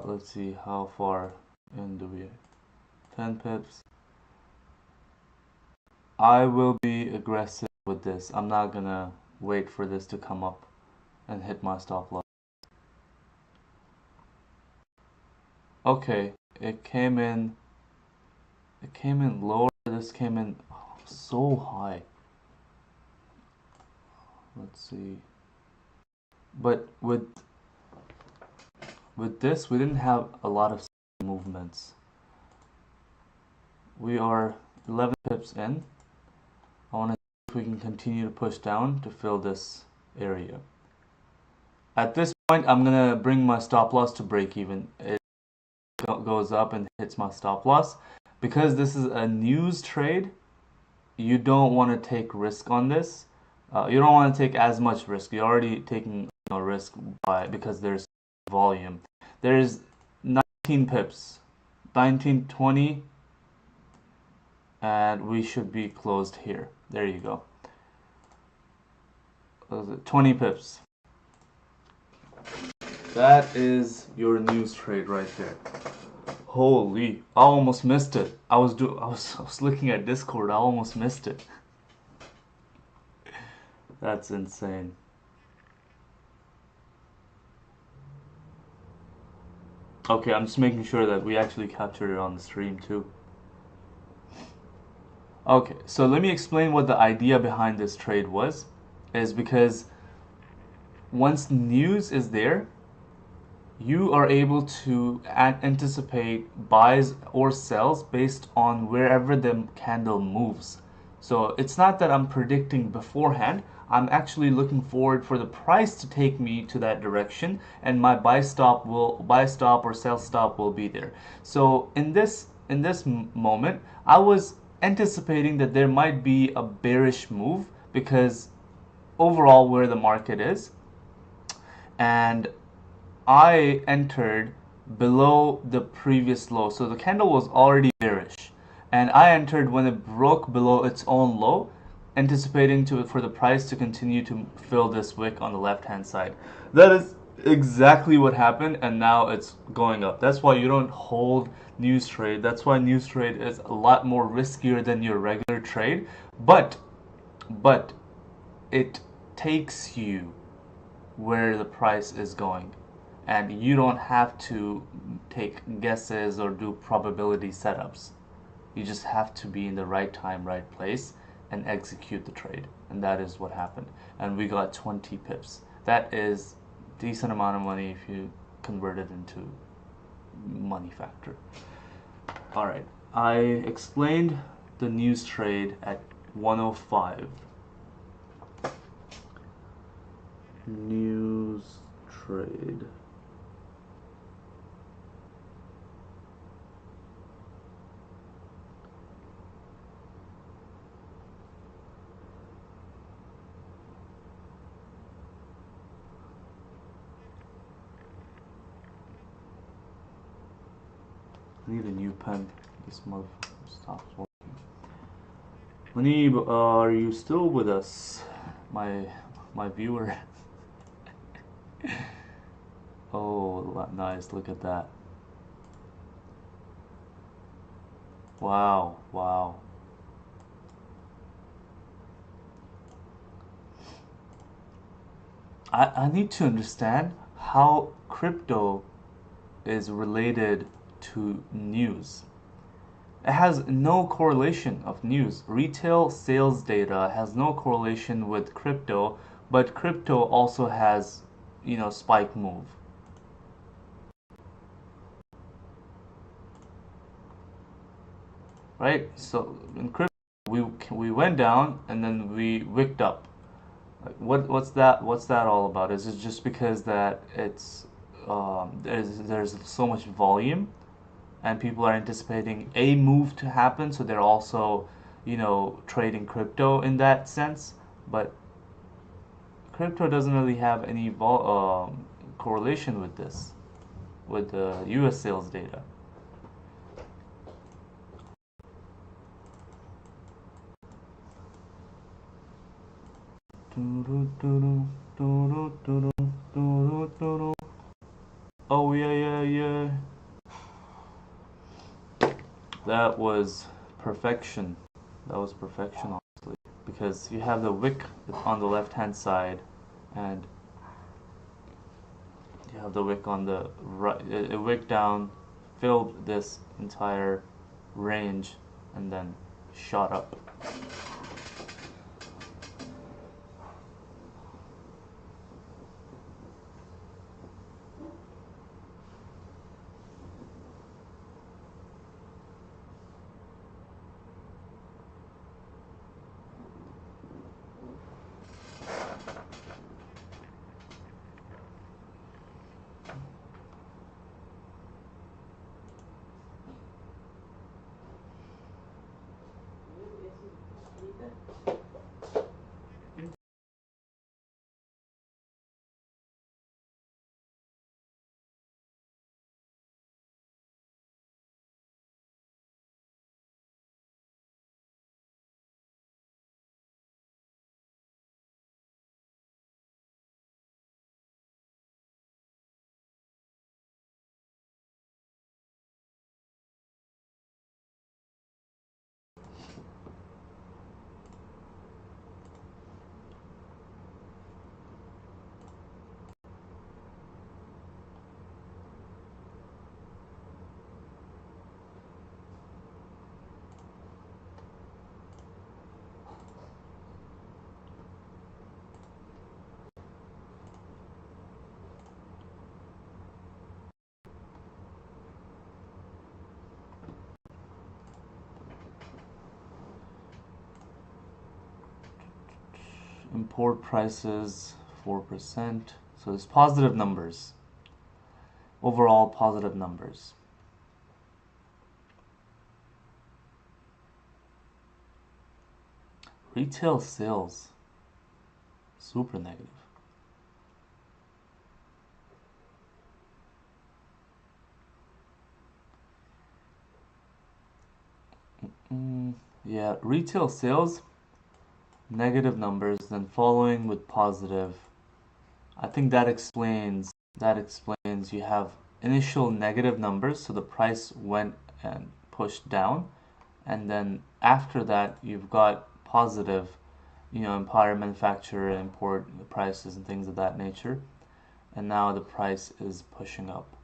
Let's see, how far in do we? 10 pips. I will be aggressive with this. I'm not gonna wait for this to come up and hit my stop loss. Okay, it came in lower. This came in so high. Let's see. But with this, we didn't have a lot of movements. We are 11 pips in. I want to see if we can continue to push down to fill this area. At this point, I'm gonna bring my stop loss to break even. It goes up and hits my stop loss. Because this is a news trade, you don't want to take risk on this. You don't want to take as much risk. You're already taking risk because there's volume. There's 19 pips, 19, 20, and we should be closed here. There you go. 20 pips. That is your news trade right there. Holy, I almost missed it. I was looking at Discord. I almost missed it. That's insane. Okay, I'm just making sure that we actually captured it on the stream too. Okay, so let me explain what the idea behind this trade was. Is because once news is there, you are able to anticipate buys or sells based on wherever the candle moves. So it's not that I'm predicting beforehand. I'm actually looking forward for the price to take me to that direction, and my buy stop or sell stop will be there. So in this moment, I was anticipating that there might be a bearish move because overall where the market is, and I entered below the previous low. So the candle was already bearish, and I entered when it broke below its own low, anticipating for the price to continue to fill this wick on the left hand side. That is exactly what happened, and now it's going up. That's why you don't hold news trade. That's why news trade is a lot more riskier than your regular trade, but it takes you where the price is going, and you don't have to take guesses or do probability setups. You just have to be in the right time, right place, and execute the trade. And that is what happened. And we got 20 pips. That is a decent amount of money if you convert it into money factor. All right, I explained the news trade at 105. News trade. I need a new pen. This motherfucker stops working. Manib, are you still with us? My viewer. Oh, nice. Look at that. Wow, wow. I need to understand how crypto is related to news. It has no correlation of news. Retail sales data has no correlation with crypto, but crypto also has, spike move. Right? So in crypto, we went down and then we wicked up. Like what's that all about? Is it just because that it's there's so much volume and people are anticipating a move to happen, so they're also, trading crypto in that sense. But crypto doesn't really have any correlation with this, with the U.S. sales data. Oh yeah, yeah, yeah. That was perfection. That was perfection, honestly, because you have the wick on the left-hand side, and you have the wick on the right. It wick down, filled this entire range, and then shot up. Import prices 4%. So there's positive numbers. Overall positive numbers. Retail sales super negative. Yeah, retail sales negative numbers, then following with positive. I think that explains you have initial negative numbers, so the price went and pushed down, and then after that you've got positive, empire manufacturer import prices and things of that nature, and now the price is pushing up.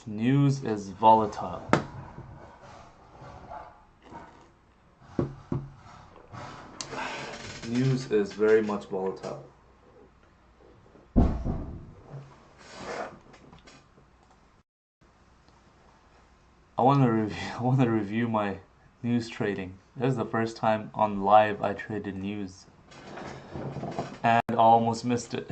News is volatile. News is very much volatile. I want to review. I want to review my news trading. This is the first time on live I traded news, and I almost missed it.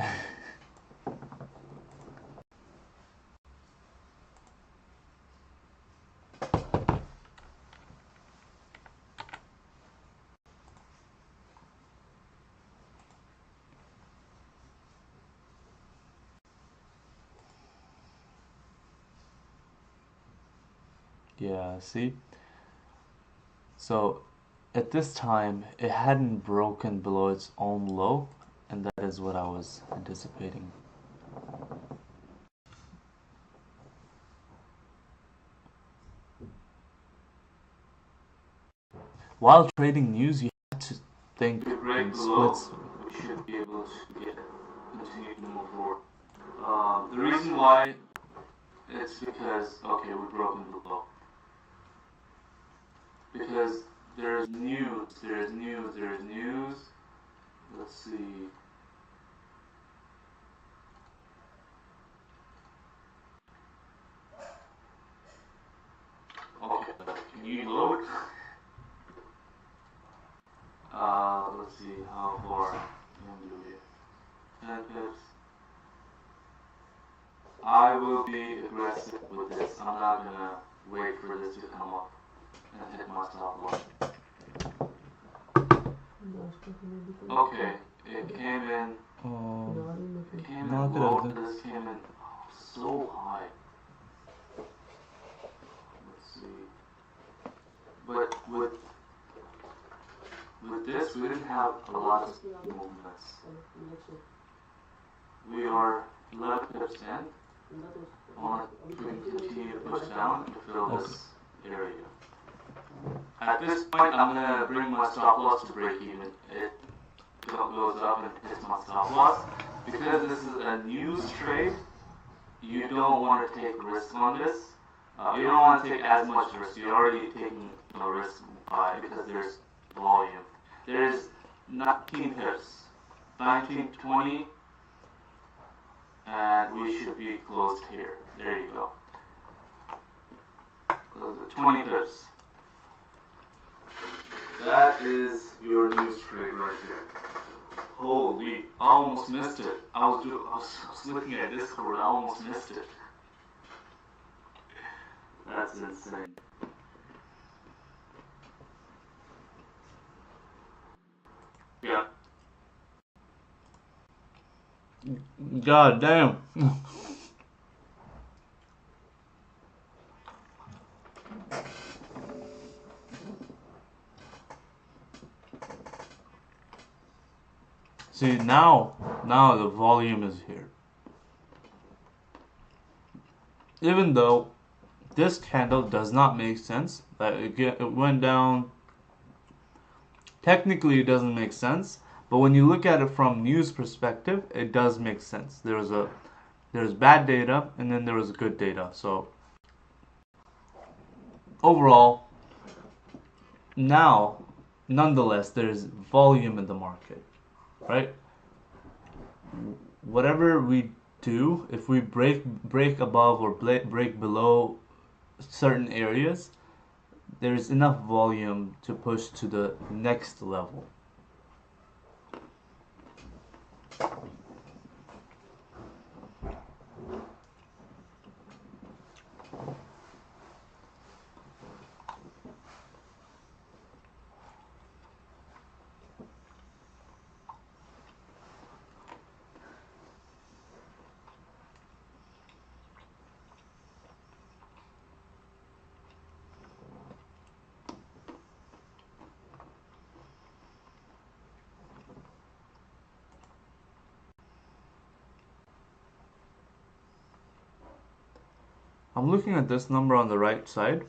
Yeah, see? So at this time, it hadn't broken below its own low, and that is what I was anticipating. While trading news, you have to think in splits. should be able to continue to move forward. The reason why it's because, okay, we've broken the low. Because there's news. Let's see. Okay, can you load? Let's see how far can do here. 10 pips. I will be aggressive with this. I'm not gonna wait for this to come up and hit my stop loss. Okay, it came in. It came in low. This came in so high. Let's see. But with this, we didn't have a lot of movements. We are 11 pips in. I want to continue to push down to fill this area. At this point, I'm going to bring my stop loss to break even. It goes up and hits my stop loss. Because this is a news trade, you don't want to take risk on this. You don't want to take as much risk. You're already taking no risk because there's volume. There's 19 pips, 19, 20, and we should be closed here. There you go. Close at 20 pips. That is your news trade right there. Holy, I almost missed it. I was looking at Discord, I almost missed it. That's insane. Yeah. God damn. See, now the volume is here. Even though this candle does not make sense, that it went down. Technically, it doesn't make sense, but when you look at it from news perspective, it does make sense. There's bad data, and then there was good data. So overall, now, nonetheless, there's volume in the market, right? Whatever we do, if we break above or break below certain areas, there's enough volume to push to the next level. I'm looking at this number on the right side,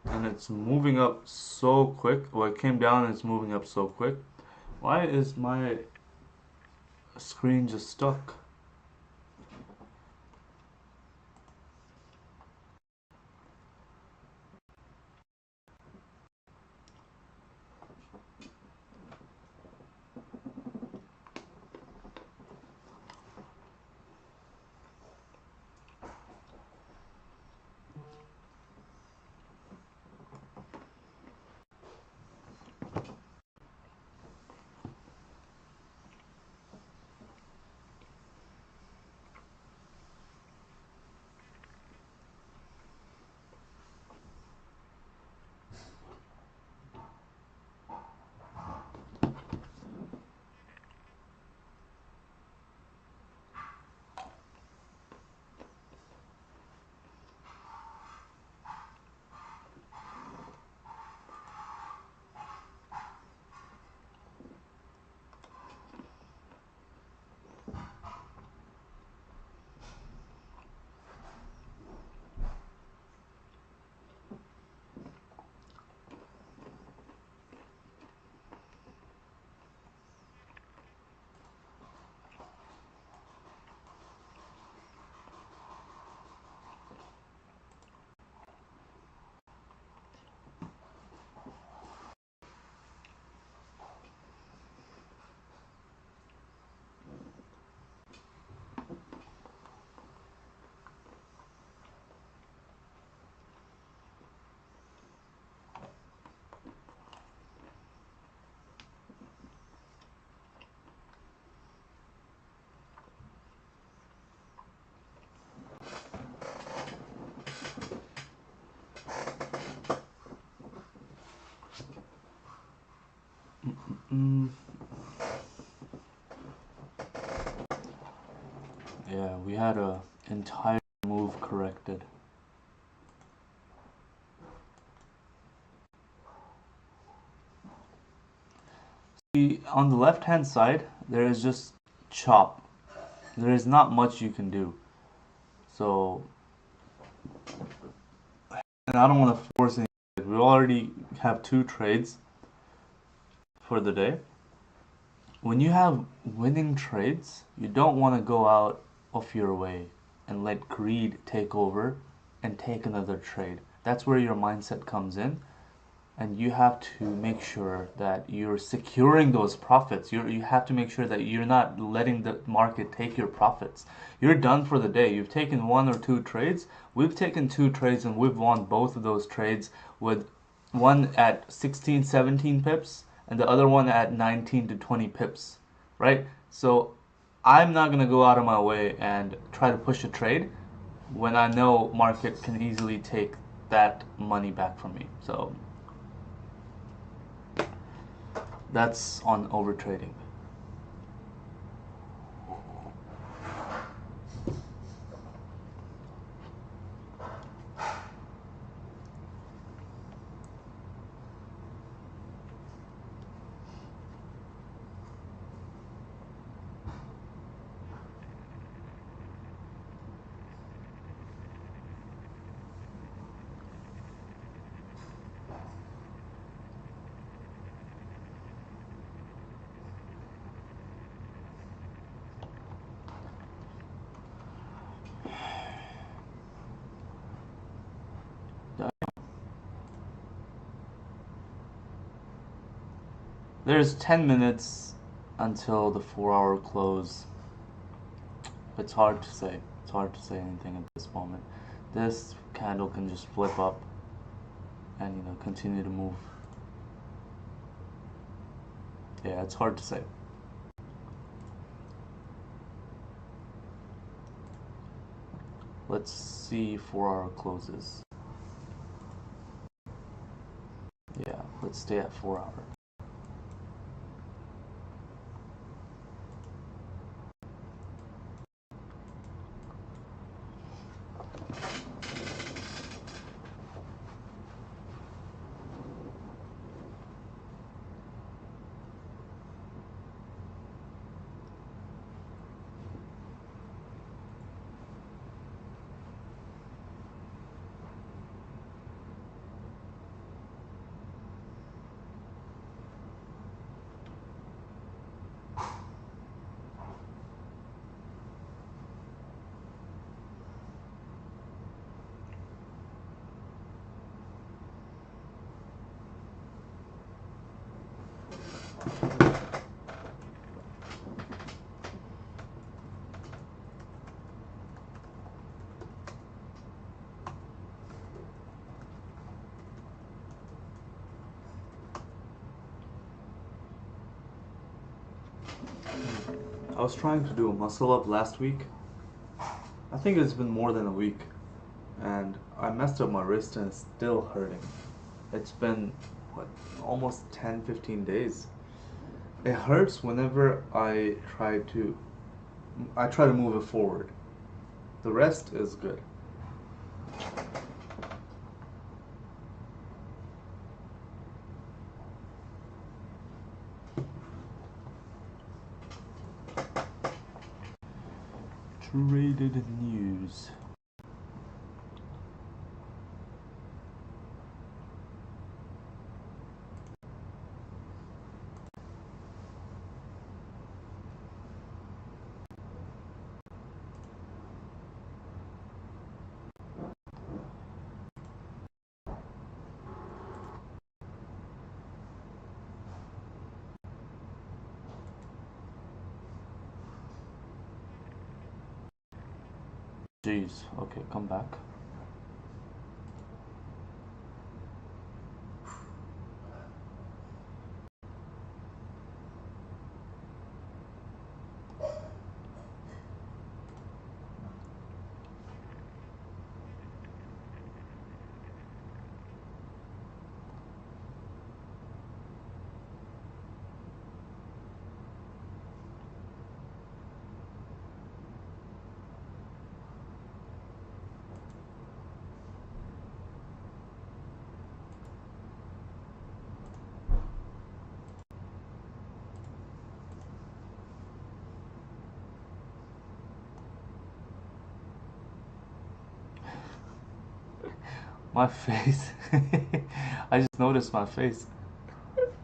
and it's moving up so quick. Well, it came down and it's moving up so quick. Why is my screen just stuck? Mm, yeah, we had a entire move corrected. See, on the left hand side, there is just chop. There is not much you can do. So, and I don't want to force anything. We already have 2 trades for the day. When you have winning trades, you don't want to go out of your way and let greed take over and take another trade. That's where your mindset comes in, and you have to make sure that you're securing those profits. You have to make sure that you're not letting the market take your profits. You're done for the day. You've taken 1 or 2 trades. We've taken 2 trades and we've won both of those trades, with one at 16, 17 pips and the other one at 19 to 20 pips, right? So I'm not going to go out of my way and try to push a trade when I know market can easily take that money back from me. So that's on overtrading. There's 10 minutes until the 4 hour close. It's hard to say. It's hard to say anything at this moment. This candle can just flip up and continue to move. Yeah, it's hard to say. Let's see 4 hour closes. Yeah, let's stay at 4 hour. I was trying to do a muscle up last week. I think it's been more than a week, and I messed up my wrist and it's still hurting. It's been what, almost 10-15 days. It hurts whenever I try to move it forward. The rest is good. Traded news. Jeez, okay, come back. My face. I just noticed my face. Let's see.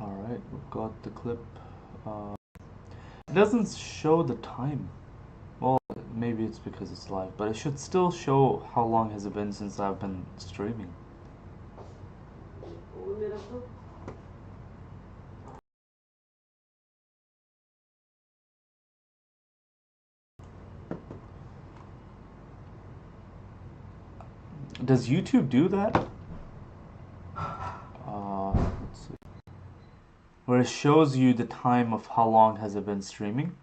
Alright, we've got the clip. It doesn't show the time. Well, maybe it's because it's live, but it should still show how long has it been since I've been streaming. वो मेरा तो Does YouTube do that? Let's see. Where it shows you the time of how long has it been streaming.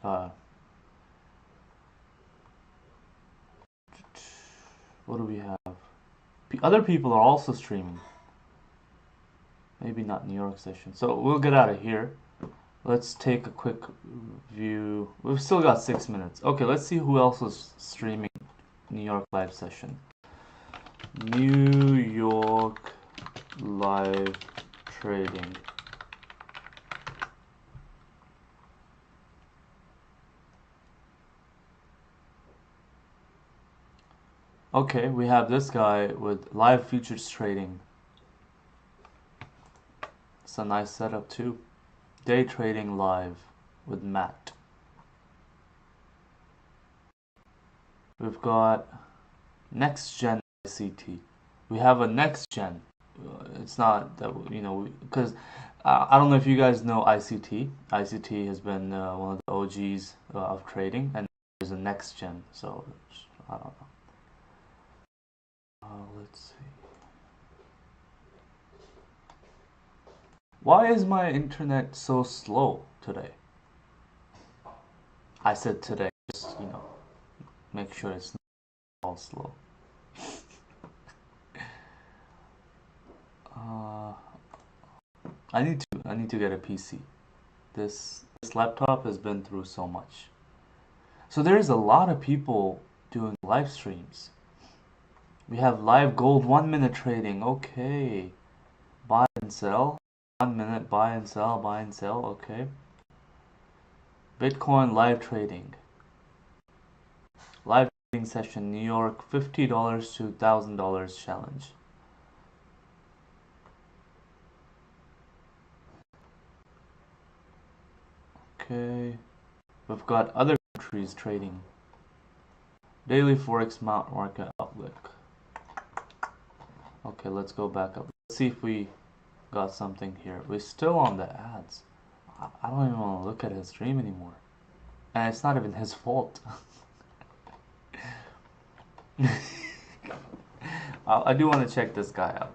What do we have? Other people are also streaming. Maybe not New York session. So we'll get out of here. Let's take a quick view. We've still got 6 minutes. Okay, let's see who else is streaming New York live session. New York live trading. Okay, we have this guy with live futures trading. It's a nice setup too. Day trading live with Matt. We've got next gen ICT. We have a next gen. It's not that, you know, because I don't know if you guys know ICT. ICT has been one of the OGs of trading, and there's a next gen. So I don't know. Let's see. Why is my internet so slow today? I said today, just, you know, make sure it's not all slow. I need to get a PC. This laptop has been through so much. So there's a lot of people doing live streams. We have live gold 1 minute trading. Okay. Buy and sell. 1 minute buy and sell, buy and sell. Okay. Bitcoin live trading. Live trading session, New York, $50 to $1,000 challenge. Okay. We've got other countries trading. Daily Forex market outlook. Okay, let's go back up. Let's see if we got something here. We're still on the ads. I don't even want to look at his stream anymore. And it's not even his fault. I do want to check this guy out.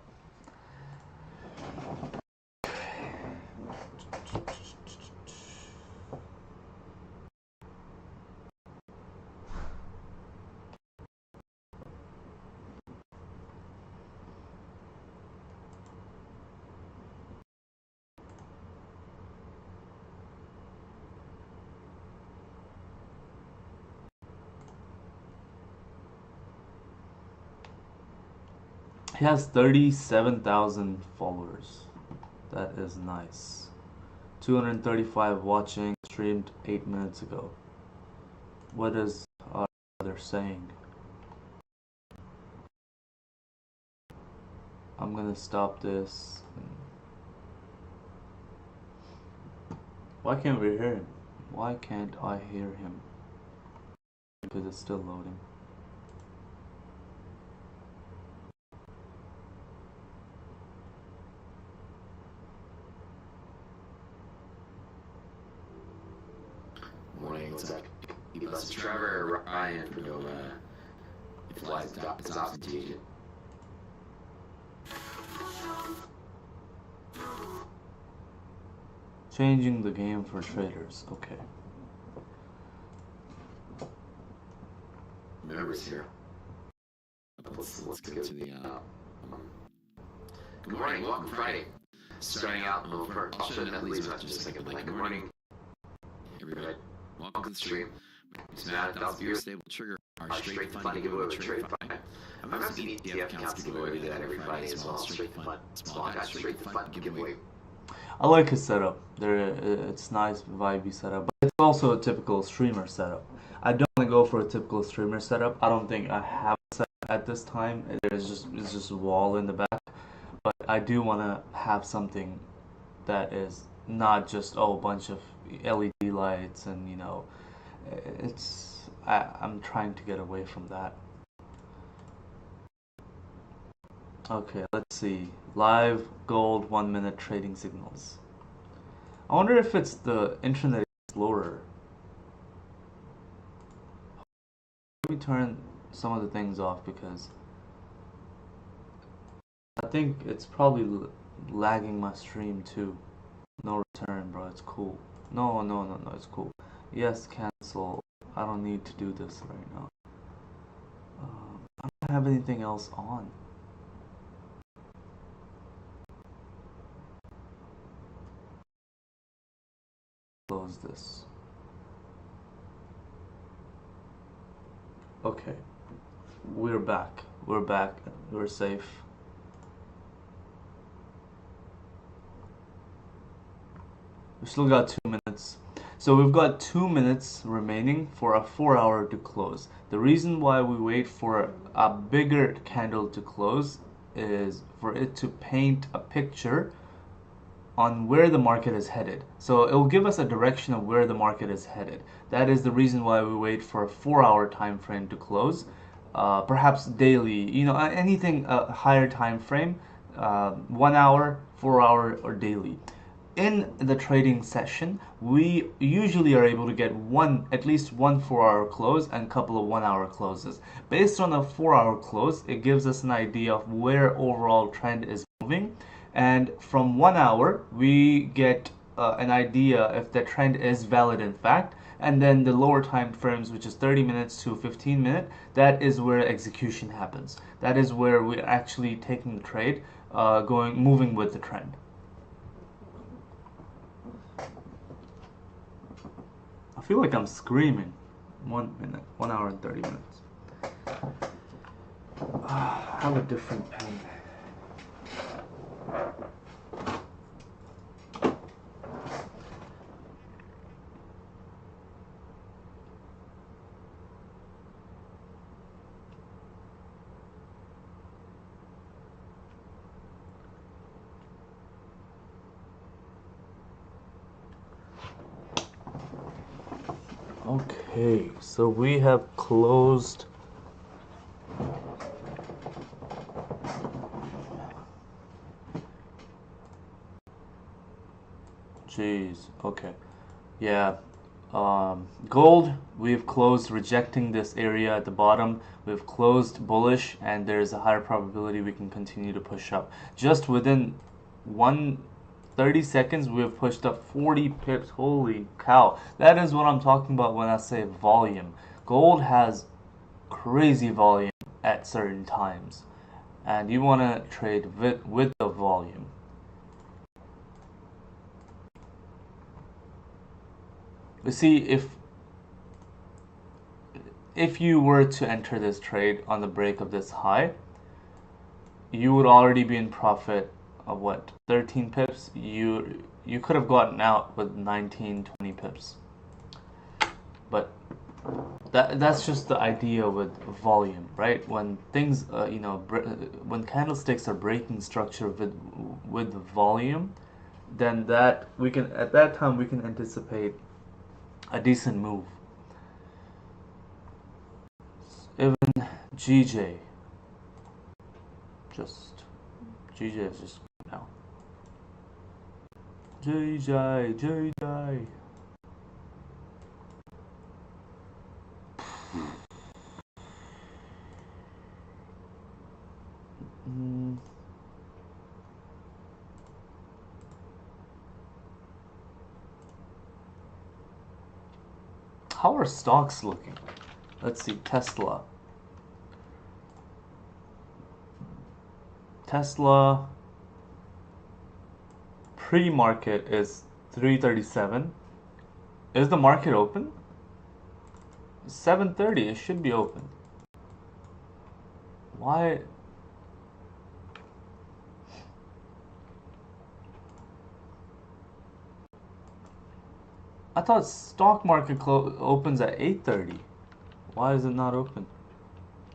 He has 37,000 followers. That is nice. 235 watching, streamed 8 minutes ago. What is our brother saying? I'm gonna stop this. Why can't we hear him? Why can't I hear him? Because it's still loading. Morning, what's up? This is Trevor Ryan from Nova. If lies is obfuscated. Changing the game for traders. Okay. Members here. Let's go to the. Good morning, welcome Friday. Starting out, I'll show that leads in just a second. Like, good morning, everybody. Welcome to the stream. It's Matt, $1,000 stable trigger. Our straight fund giveaway with Trade Fund. I'm having some ETF accounts giveaway. We do that every Friday as well. Straight fund, small guys, straight fund giveaway. I like his setup. It's nice, vibey setup, but it's also a typical streamer setup. I don't want to go for a typical streamer setup. I don't think I have a setup at this time. It's just a wall in the back, but I do want to have something that is not just a bunch of LED lights and I'm trying to get away from that. Okay, let's see. Live gold 1 minute trading signals. I wonder if it's the Internet Explorer. Let me turn some of the things off because I think it's probably lagging my stream too. No return, bro. It's cool. No, it's cool. Yes, cancel. I don't need to do this right now. I don't have anything else on. Close this. Okay. We're back. We're back. We're safe. We've still got 2 minutes. So we've got 2 minutes remaining for a 4-hour to close. The reason why we wait for a bigger candle to close is for it to paint a picture on where the market is headed. So it will give us a direction of where the market is headed. That is the reason why we wait for a 4-hour time frame to close. Perhaps daily, anything higher time frame, 1 hour, 4 hour, or daily. In the trading session, we usually are able to get at least one 4-hour close and a couple of 1-hour closes. Based on a 4-hour close, it gives us an idea of where overall trend is moving. And from 1 hour, we get an idea if the trend is valid in fact. And then the lower time frames, which is 30 minutes to 15 minutes, that is where execution happens. That is where we're actually taking the trade, moving with the trend. I feel like I'm screaming. 1 minute, 1 hour and 30 minutes. I have a different pen. Okay, so we have closed. Jeez, okay. Yeah. Gold, we've closed rejecting this area at the bottom. We've closed bullish, and there's a higher probability we can continue to push up. Just within 30 seconds, we've pushed up 40 pips. Holy cow. That is what I'm talking about when I say volume. Gold has crazy volume at certain times, and you want to trade with the volume. You see, if you were to enter this trade on the break of this high, you would already be in profit of what, 13 pips? You could have gotten out with 19, 20 pips. But that's just the idea with volume, right? When things, when candlesticks are breaking structure with volume, then that we can at that time we can anticipate a decent move. Even GJ, just GJ is just now. JJ. Mm. How are stocks looking? Let's see, Tesla. Tesla pre-market is 337. Is the market open? 7:30. It should be open. Why? I thought stock market opens at 8:30. Why is it not open?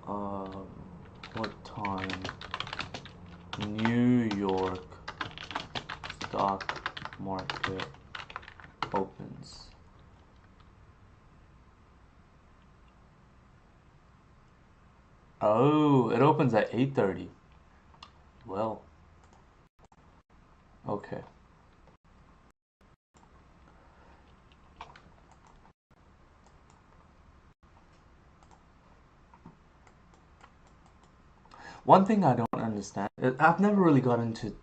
What time? New York stock market opens. Oh, it opens at 8:30. Well, okay. One thing I don't understand, I've never really got into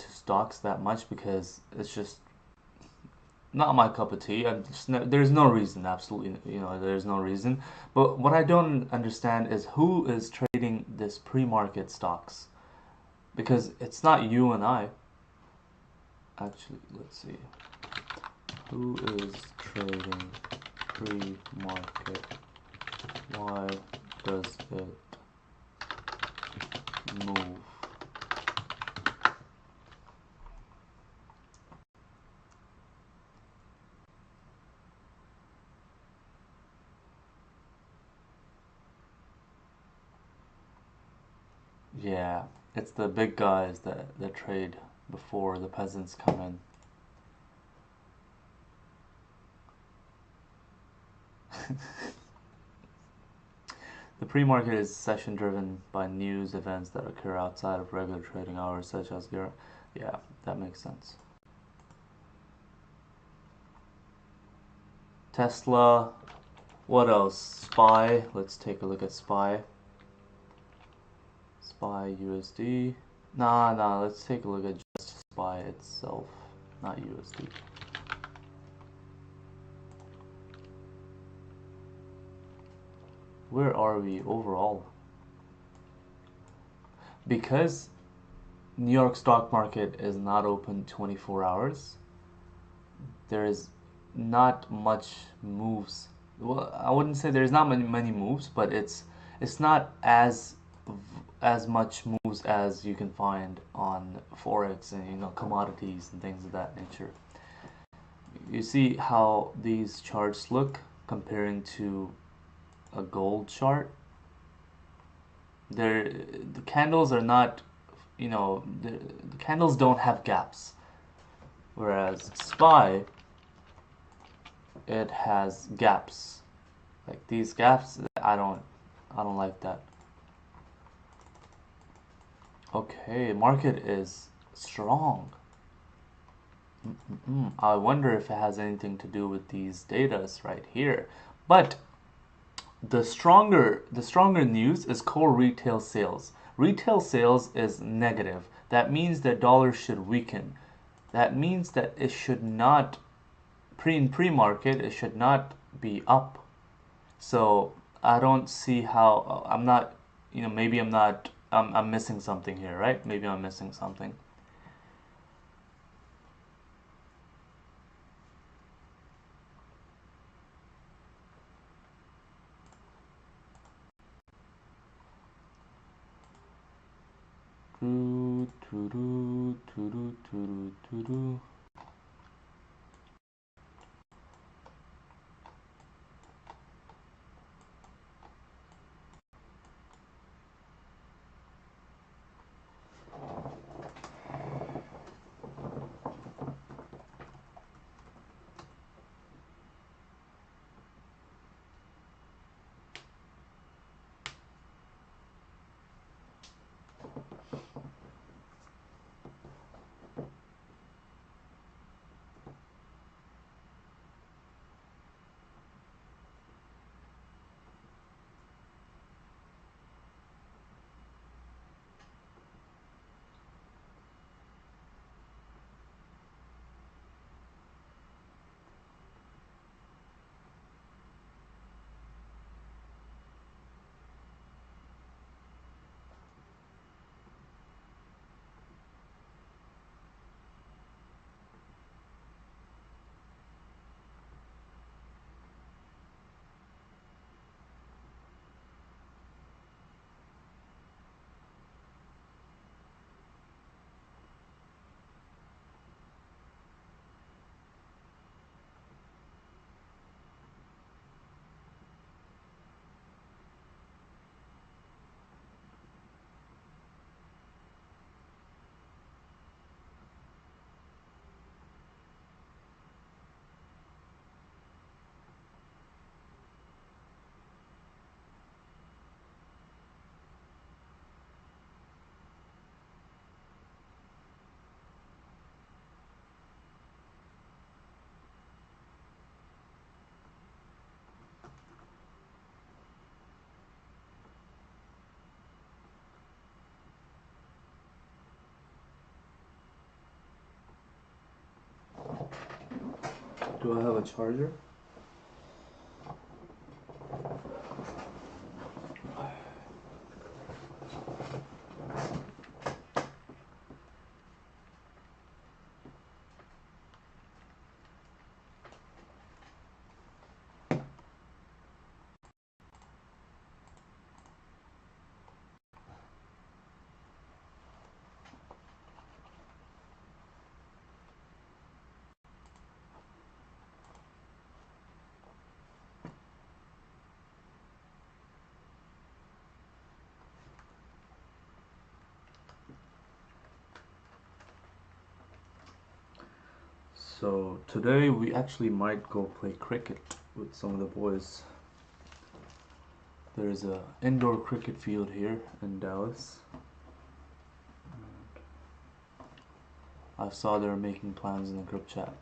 stocks that much because it's just not my cup of tea. There's no reason, absolutely, there's no reason. But what I don't understand is who is trading this pre-market stocks, because it's not you and I. Actually, let's see. Who is trading pre-market? Why does it move? Yeah, it's the big guys that trade before the peasants come in. The pre-market is session driven by news events that occur outside of regular trading hours, such as your... Yeah, that makes sense. Tesla. What else? SPY. Let's take a look at SPY. SPY USD. Nah, let's take a look at just SPY itself, not USD. Where are we overall? Because New York stock market is not open 24 hours, there is not much moves. Well, I wouldn't say there's not many moves, but it's not as much moves as you can find on Forex and commodities and things of that nature. You see how these charts look comparing to a gold chart? The candles are not, the candles don't have gaps, whereas SPY, it has gaps. Like these gaps, I don't like that. Okay, market is strong. I wonder if it has anything to do with these datas right here. But the stronger news is core retail sales. Retail sales is negative. That means that dollar should weaken. That means that it should not pre-market it should not be up. So I don't see how I'm not, maybe I'm not, I'm missing something here, right? Maybe I'm missing something. Do I have a charger? So today we actually might go play cricket with some of the boys. There's a indoor cricket field here in Dallas. I saw they were making plans in the group chat.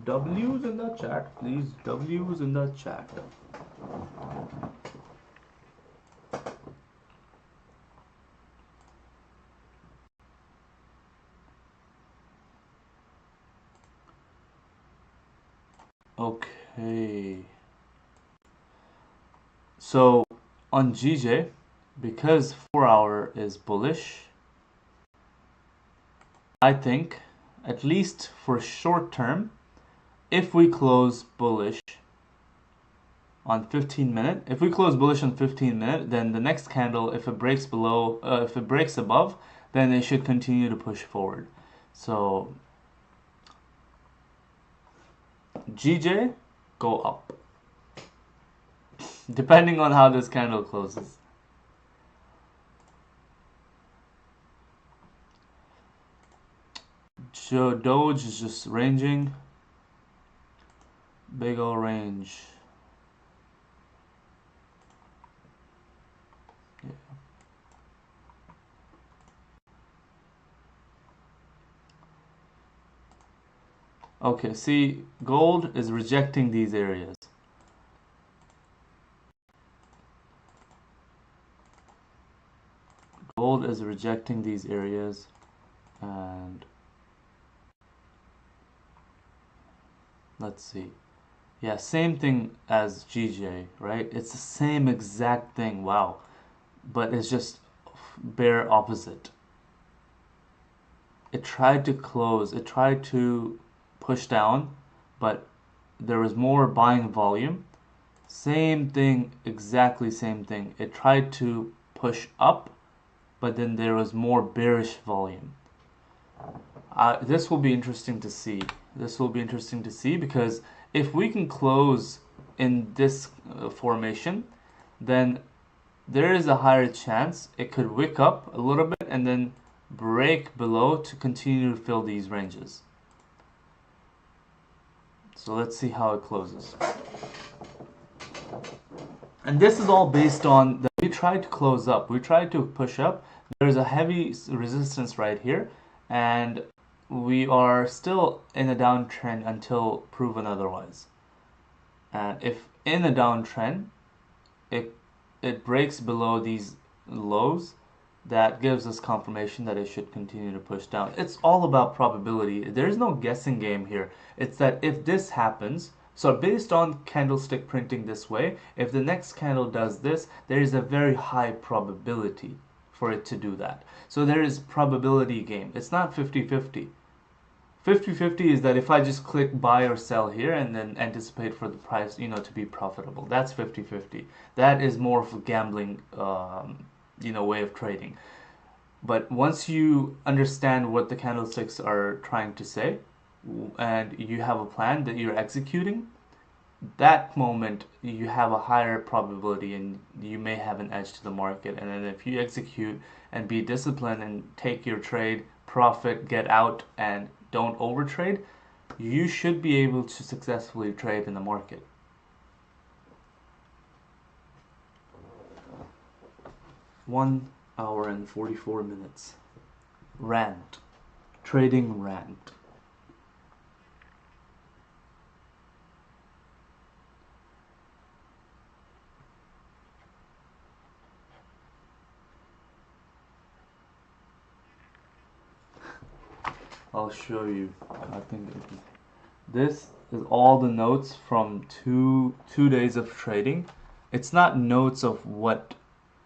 W's in the chat, please. W's in the chat. Okay. So on GJ, because 4-hour is bullish, I think, at least for short term, if we close bullish on 15 minute, if we close bullish on 15 minute, then the next candle, if it breaks below, if it breaks above, then it should continue to push forward. So GJ, go up, depending on how this candle closes. Doge is just ranging. Big ol' range. Yeah. Okay, see, gold is rejecting these areas. Gold is rejecting these areas, and let's see. Yeah, same thing as GJ, right? It's the same exact thing. Wow. But it's just bare opposite. It tried to close, it tried to push down, but there was more buying volume. Same thing, exactly same thing. It tried to push up, but then there was more bearish volume. This will be interesting to see. This will be interesting to see because if we can close in this formation, then there is a higher chance it could wick up a little bit and then break below to continue to fill these ranges. So let's see how it closes. And this is all based on that we tried to close up. We tried to push up. There's a heavy resistance right here, and we are still in a downtrend until proven otherwise. And if in a downtrend, it breaks below these lows, that gives us confirmation that it should continue to push down. It's all about probability. There's no guessing game here. It's that if this happens, so based on candlestick printing this way, if the next candle does this, there is a very high probability for it to do that. So there is probability game. It's not 50-50. 50-50 is that if I just click buy or sell here and then anticipate for the price, to be profitable. That's 50-50. That is more of a gambling, way of trading. But once you understand what the candlesticks are trying to say, and you have a plan that you're executing, that moment you have a higher probability and you may have an edge to the market. And then if you execute and be disciplined and take your trade profit, get out, and don't overtrade, you should be able to successfully trade in the market. One hour and 44 minutes. Rant. Trading rant. I'll show you. I think this is all the notes from two days of trading. It's not notes of what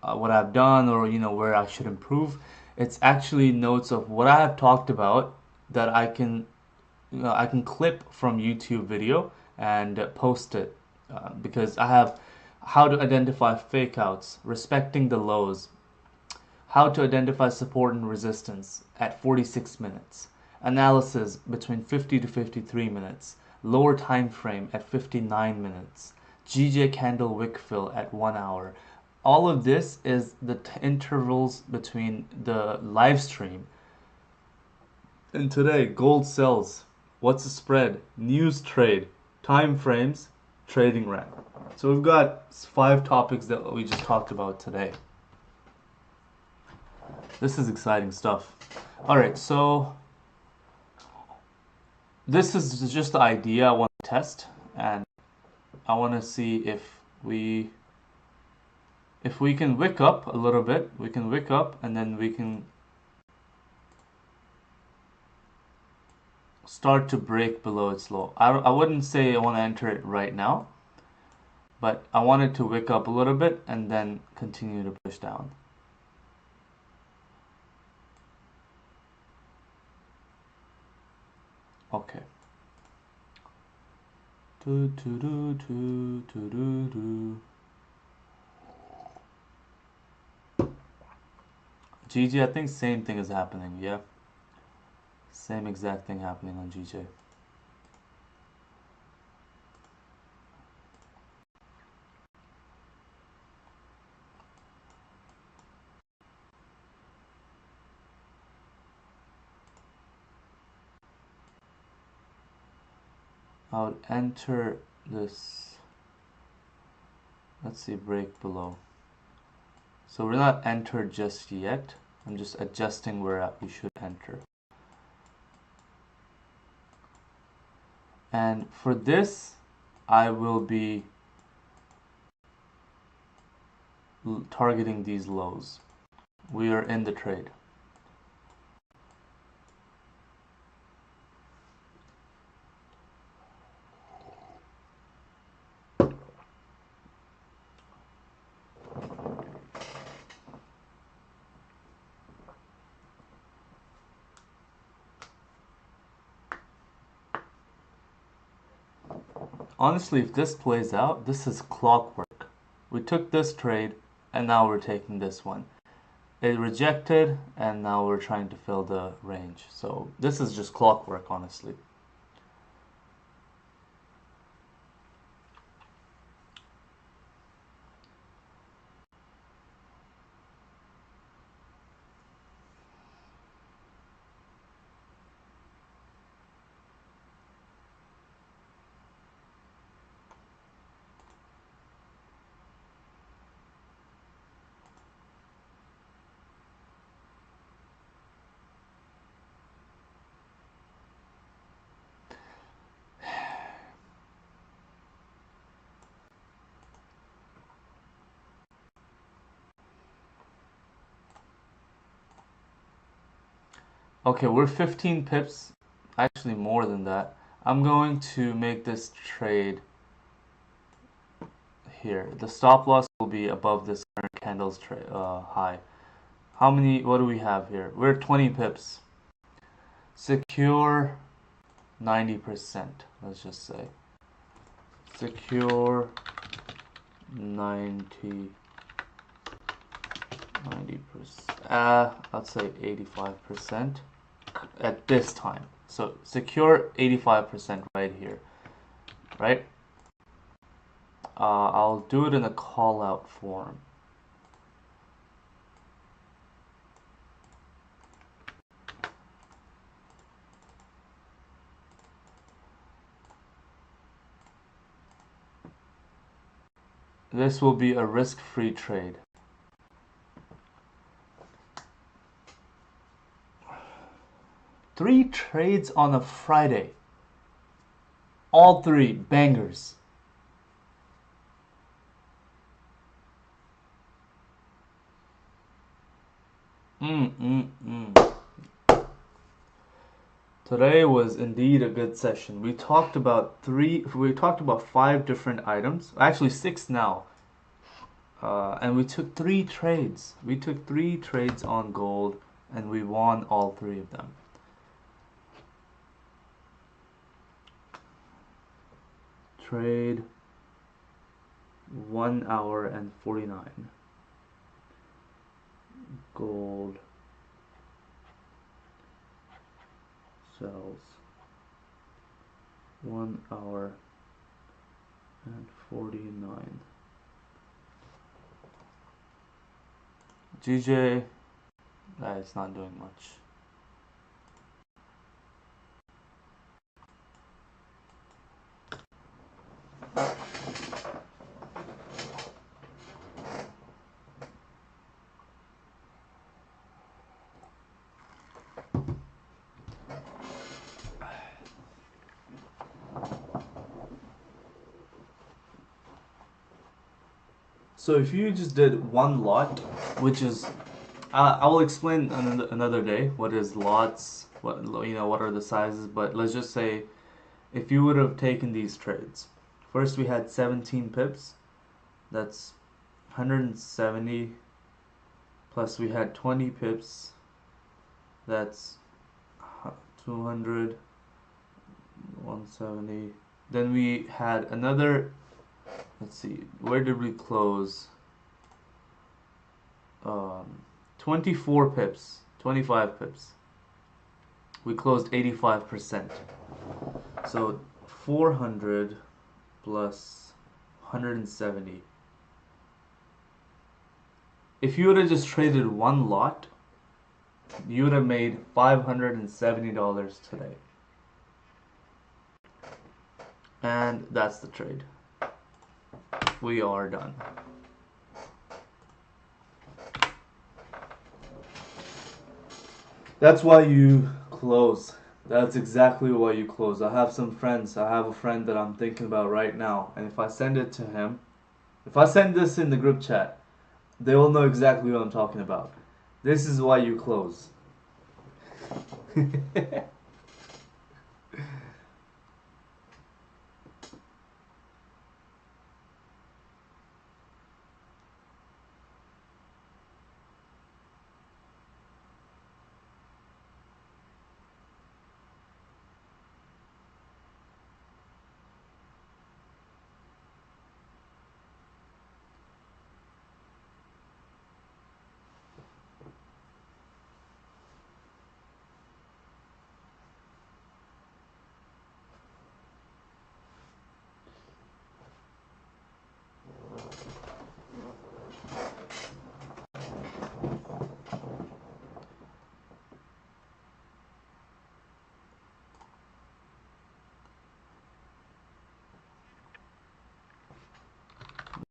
I've done or where I should improve. It's actually notes of what I have talked about that I can clip from YouTube video and post it because I have how to identify fake outs, respecting the lows, how to identify support and resistance at 46 minutes, analysis between 50 to 53 minutes, lower time frame at 59 minutes, GJ candle wick fill at 1 hour. All of this is the intervals between the live stream. And today, gold sells. What's the spread? News trade, time frames, trading rant. So we've got 5 topics that we just talked about today. This is exciting stuff. Alright, so this is just the idea I want to test, and I want to see if we can wick up a little bit. We can wick up and then we can start to break below its low. I wouldn't say I want to enter it right now, but I wanted to wick up a little bit and then continue to push down. Okay. GG, I think same thing is happening, yeah. Same exact thing happening on GJ. I would enter this, let's see, break below. So we're not entered just yet. I'm just adjusting where we should enter. And for this, I will be targeting these lows. We are in the trade. Honestly, if this plays out, this is clockwork. We took this trade and now we're taking this one. It rejected and now we're trying to fill the range. So this is just clockwork, honestly. Okay, we're 15 pips, actually more than that. I'm going to make this trade here. The stop loss will be above this current candle's high. What do we have here? We're 20 pips. Secure 90%, let's just say. Secure 90%. Let's say 85% at this time. So secure 85% right here, right? I'll do it in a call out form. This will be a risk-free trade. Three trades on a Friday. All three bangers. Today was indeed a good session. We talked about 5 different items, actually 6 now. And we took 3 trades. We took 3 trades on gold and we won all 3 of them. Trade 1 hour and 49. Gold sells 1 hour and 49. GJ, it's not doing much. So if you just did one lot, which is, I will explain another day what is lots, what are the sizes. But let's just say, if you would have taken these trades, first we had 17 pips, that's 170, plus we had 20 pips, that's 200, 170. Then we had another. Let's see, where did we close? 24 pips, 25 pips. We closed 85%. So 400 plus 170. If you would have just traded one lot, you would have made $570 today. And that's the trade. We are done. That's why you close. That's exactly why you close. I have some friends. I have a friend that I'm thinking about right now. And if I send it to him, if I send this in the group chat, they will know exactly what I'm talking about. This is why you close.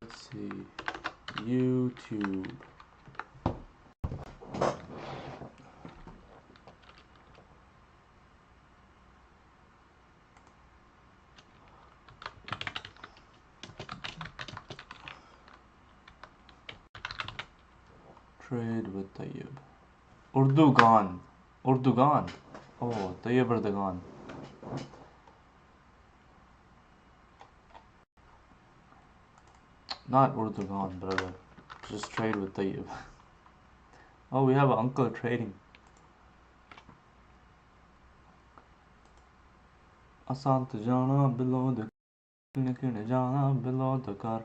Let's see. YouTube. Trade with Tayyib. Urdugan. Urdugan. Oh, Tayyib Erdogan. Not Urdugan, brother. Just trade with Tayyib. Oh, we have an uncle trading. Asant jana below the jana below the car.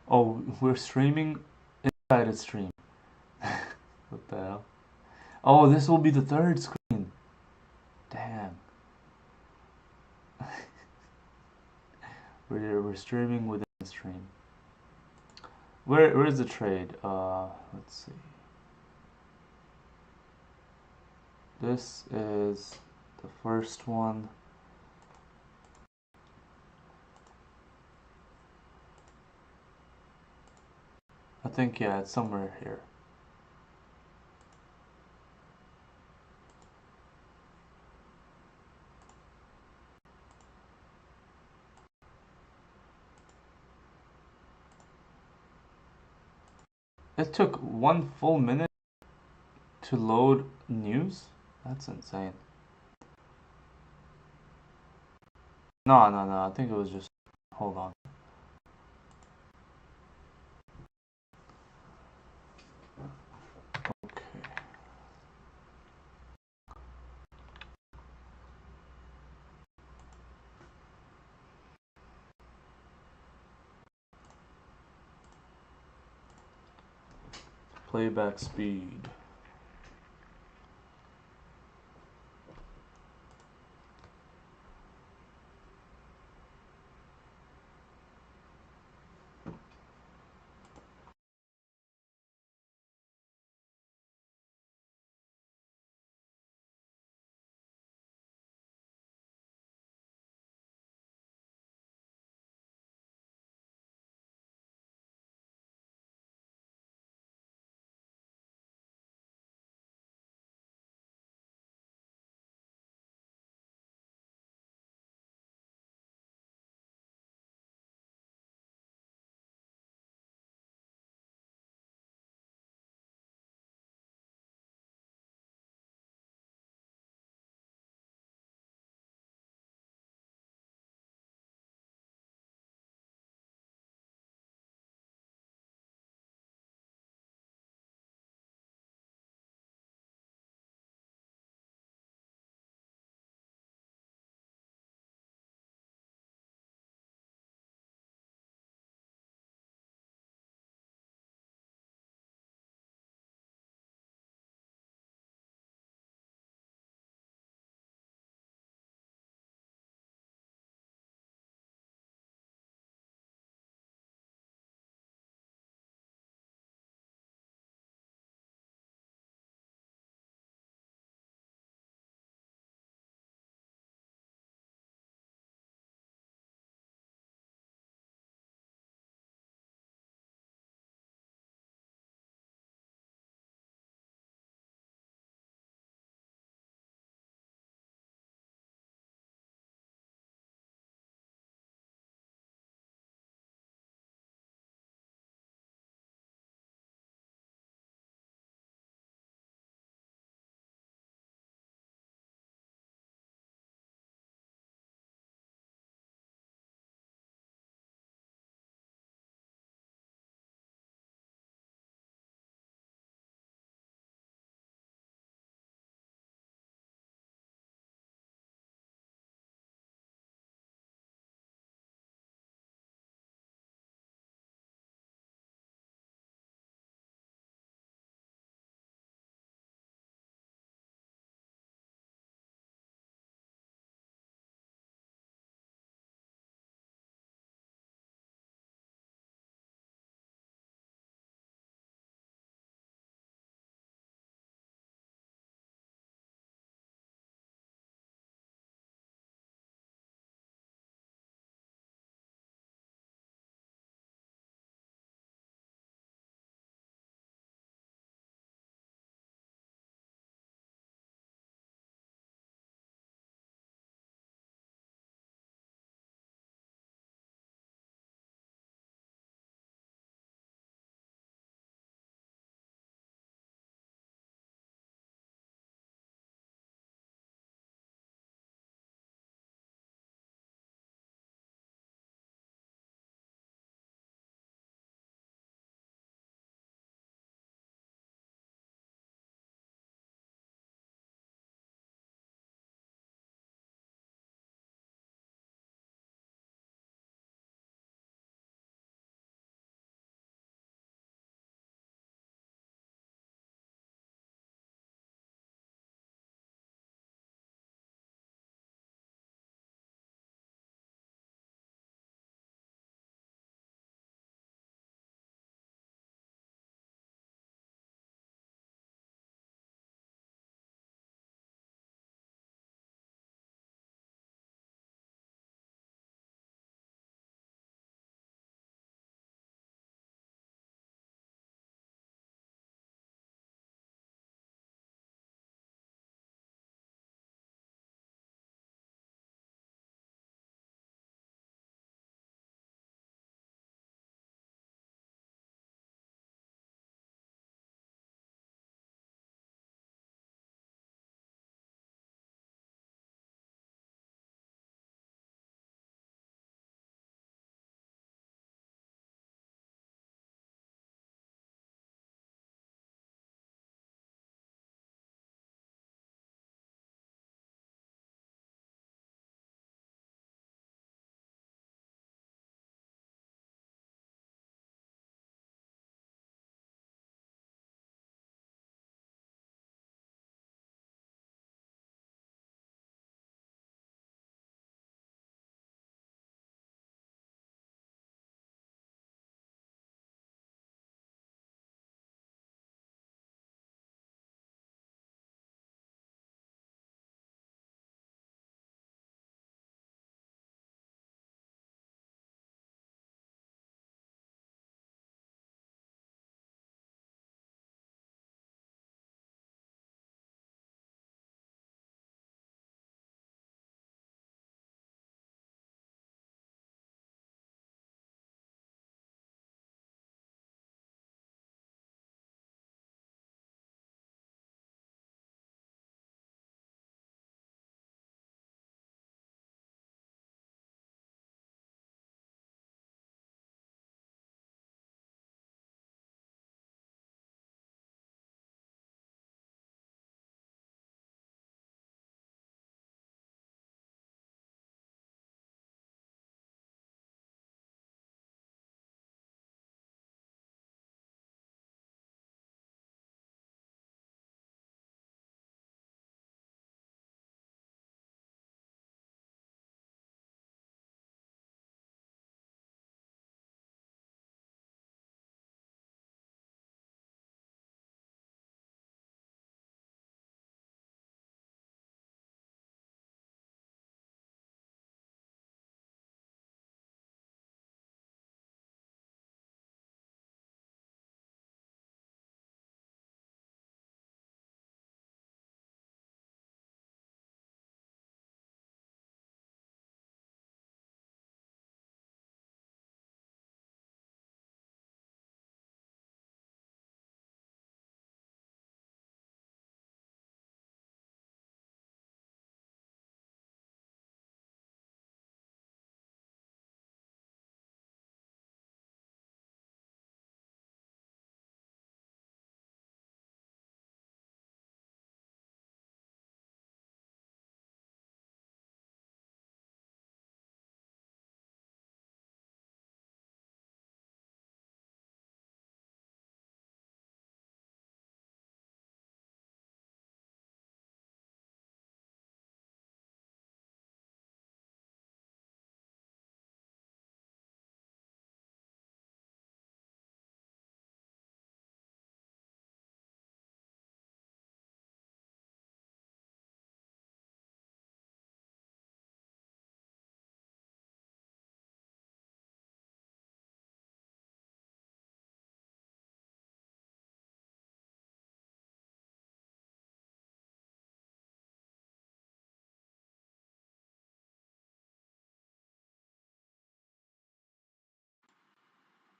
Oh, we're streaming inside a stream. What the hell? Oh, this will be the third screen. Damn. We're streaming within the stream. Where is the trade? Let's see. This is the first one. I think, yeah, it's somewhere here. It took 1 full minute to load news? That's insane. No, no, no. I think it was just. Hold on. Okay. Playback speed.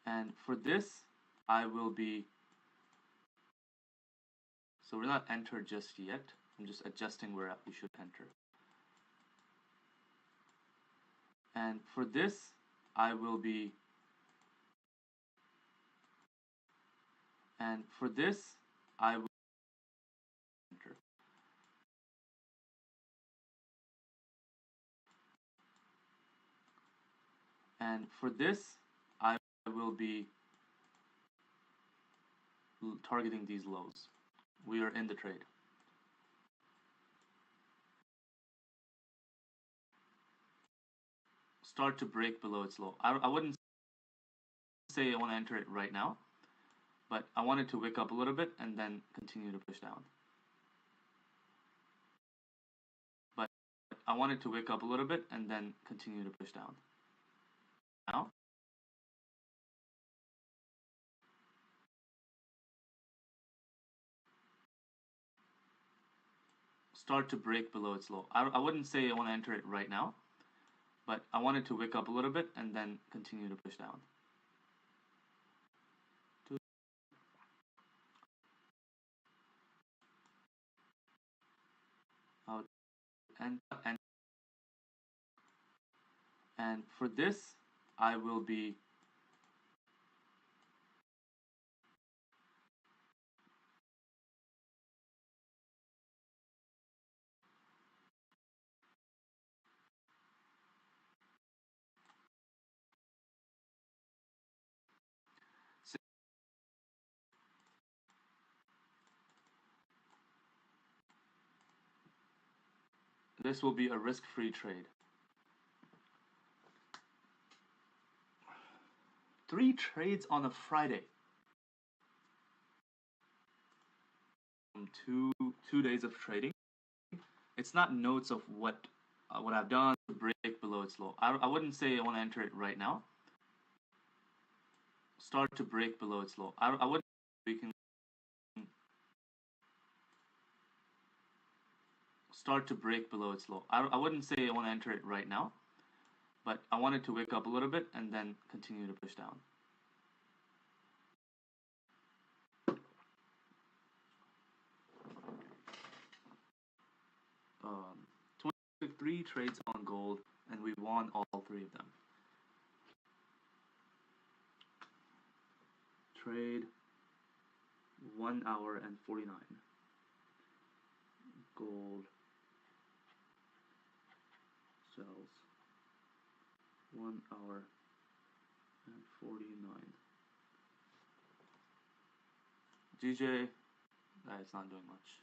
And for this, I will be, so we're not entered just yet. I'm just adjusting where we should enter. And for this, I will be, and for this, I will enter. And for this, I will be targeting these lows. We are in the trade. Start to break below its low. I wouldn't say I want to enter it right now, but I want it to wick up a little bit and then continue to push down. But I want it to wick up a little bit and then continue to push down. Now, start to break below its low. I wouldn't say I want to enter it right now, but I want it to wick up a little bit and then continue to push down. And for this, I will be this will be a risk-free trade. 3 trades on a Friday. 2 days of trading. It's not notes of what I've done to break below its low. I wouldn't say I want to enter it right now. Start to break below its low. I wouldn't. We can start to break below its low. I wouldn't say I want to enter it right now, but I want it to wick up a little bit and then continue to push down. Um, 23 trades on gold, and we won all 3 of them. Trade 1 hour and 49. Gold sells 1 hour and 49. GJ, it's not doing much.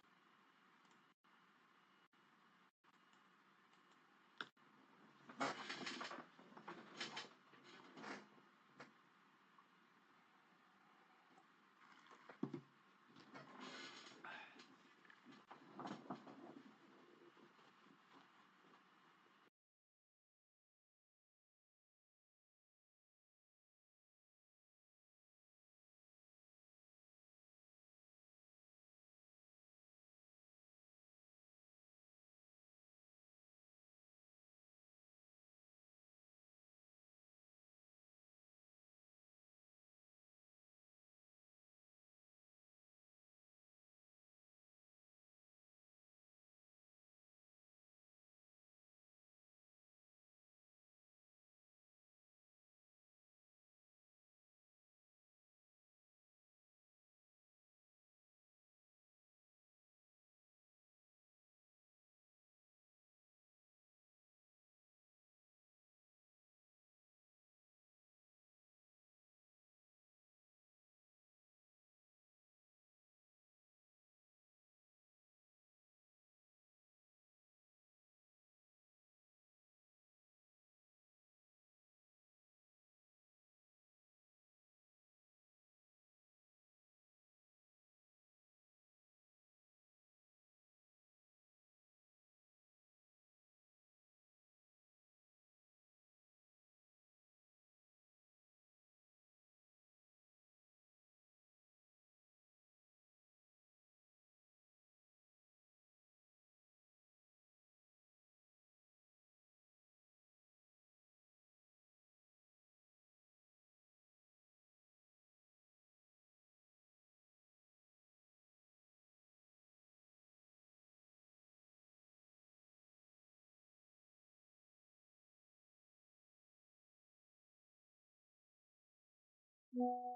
you.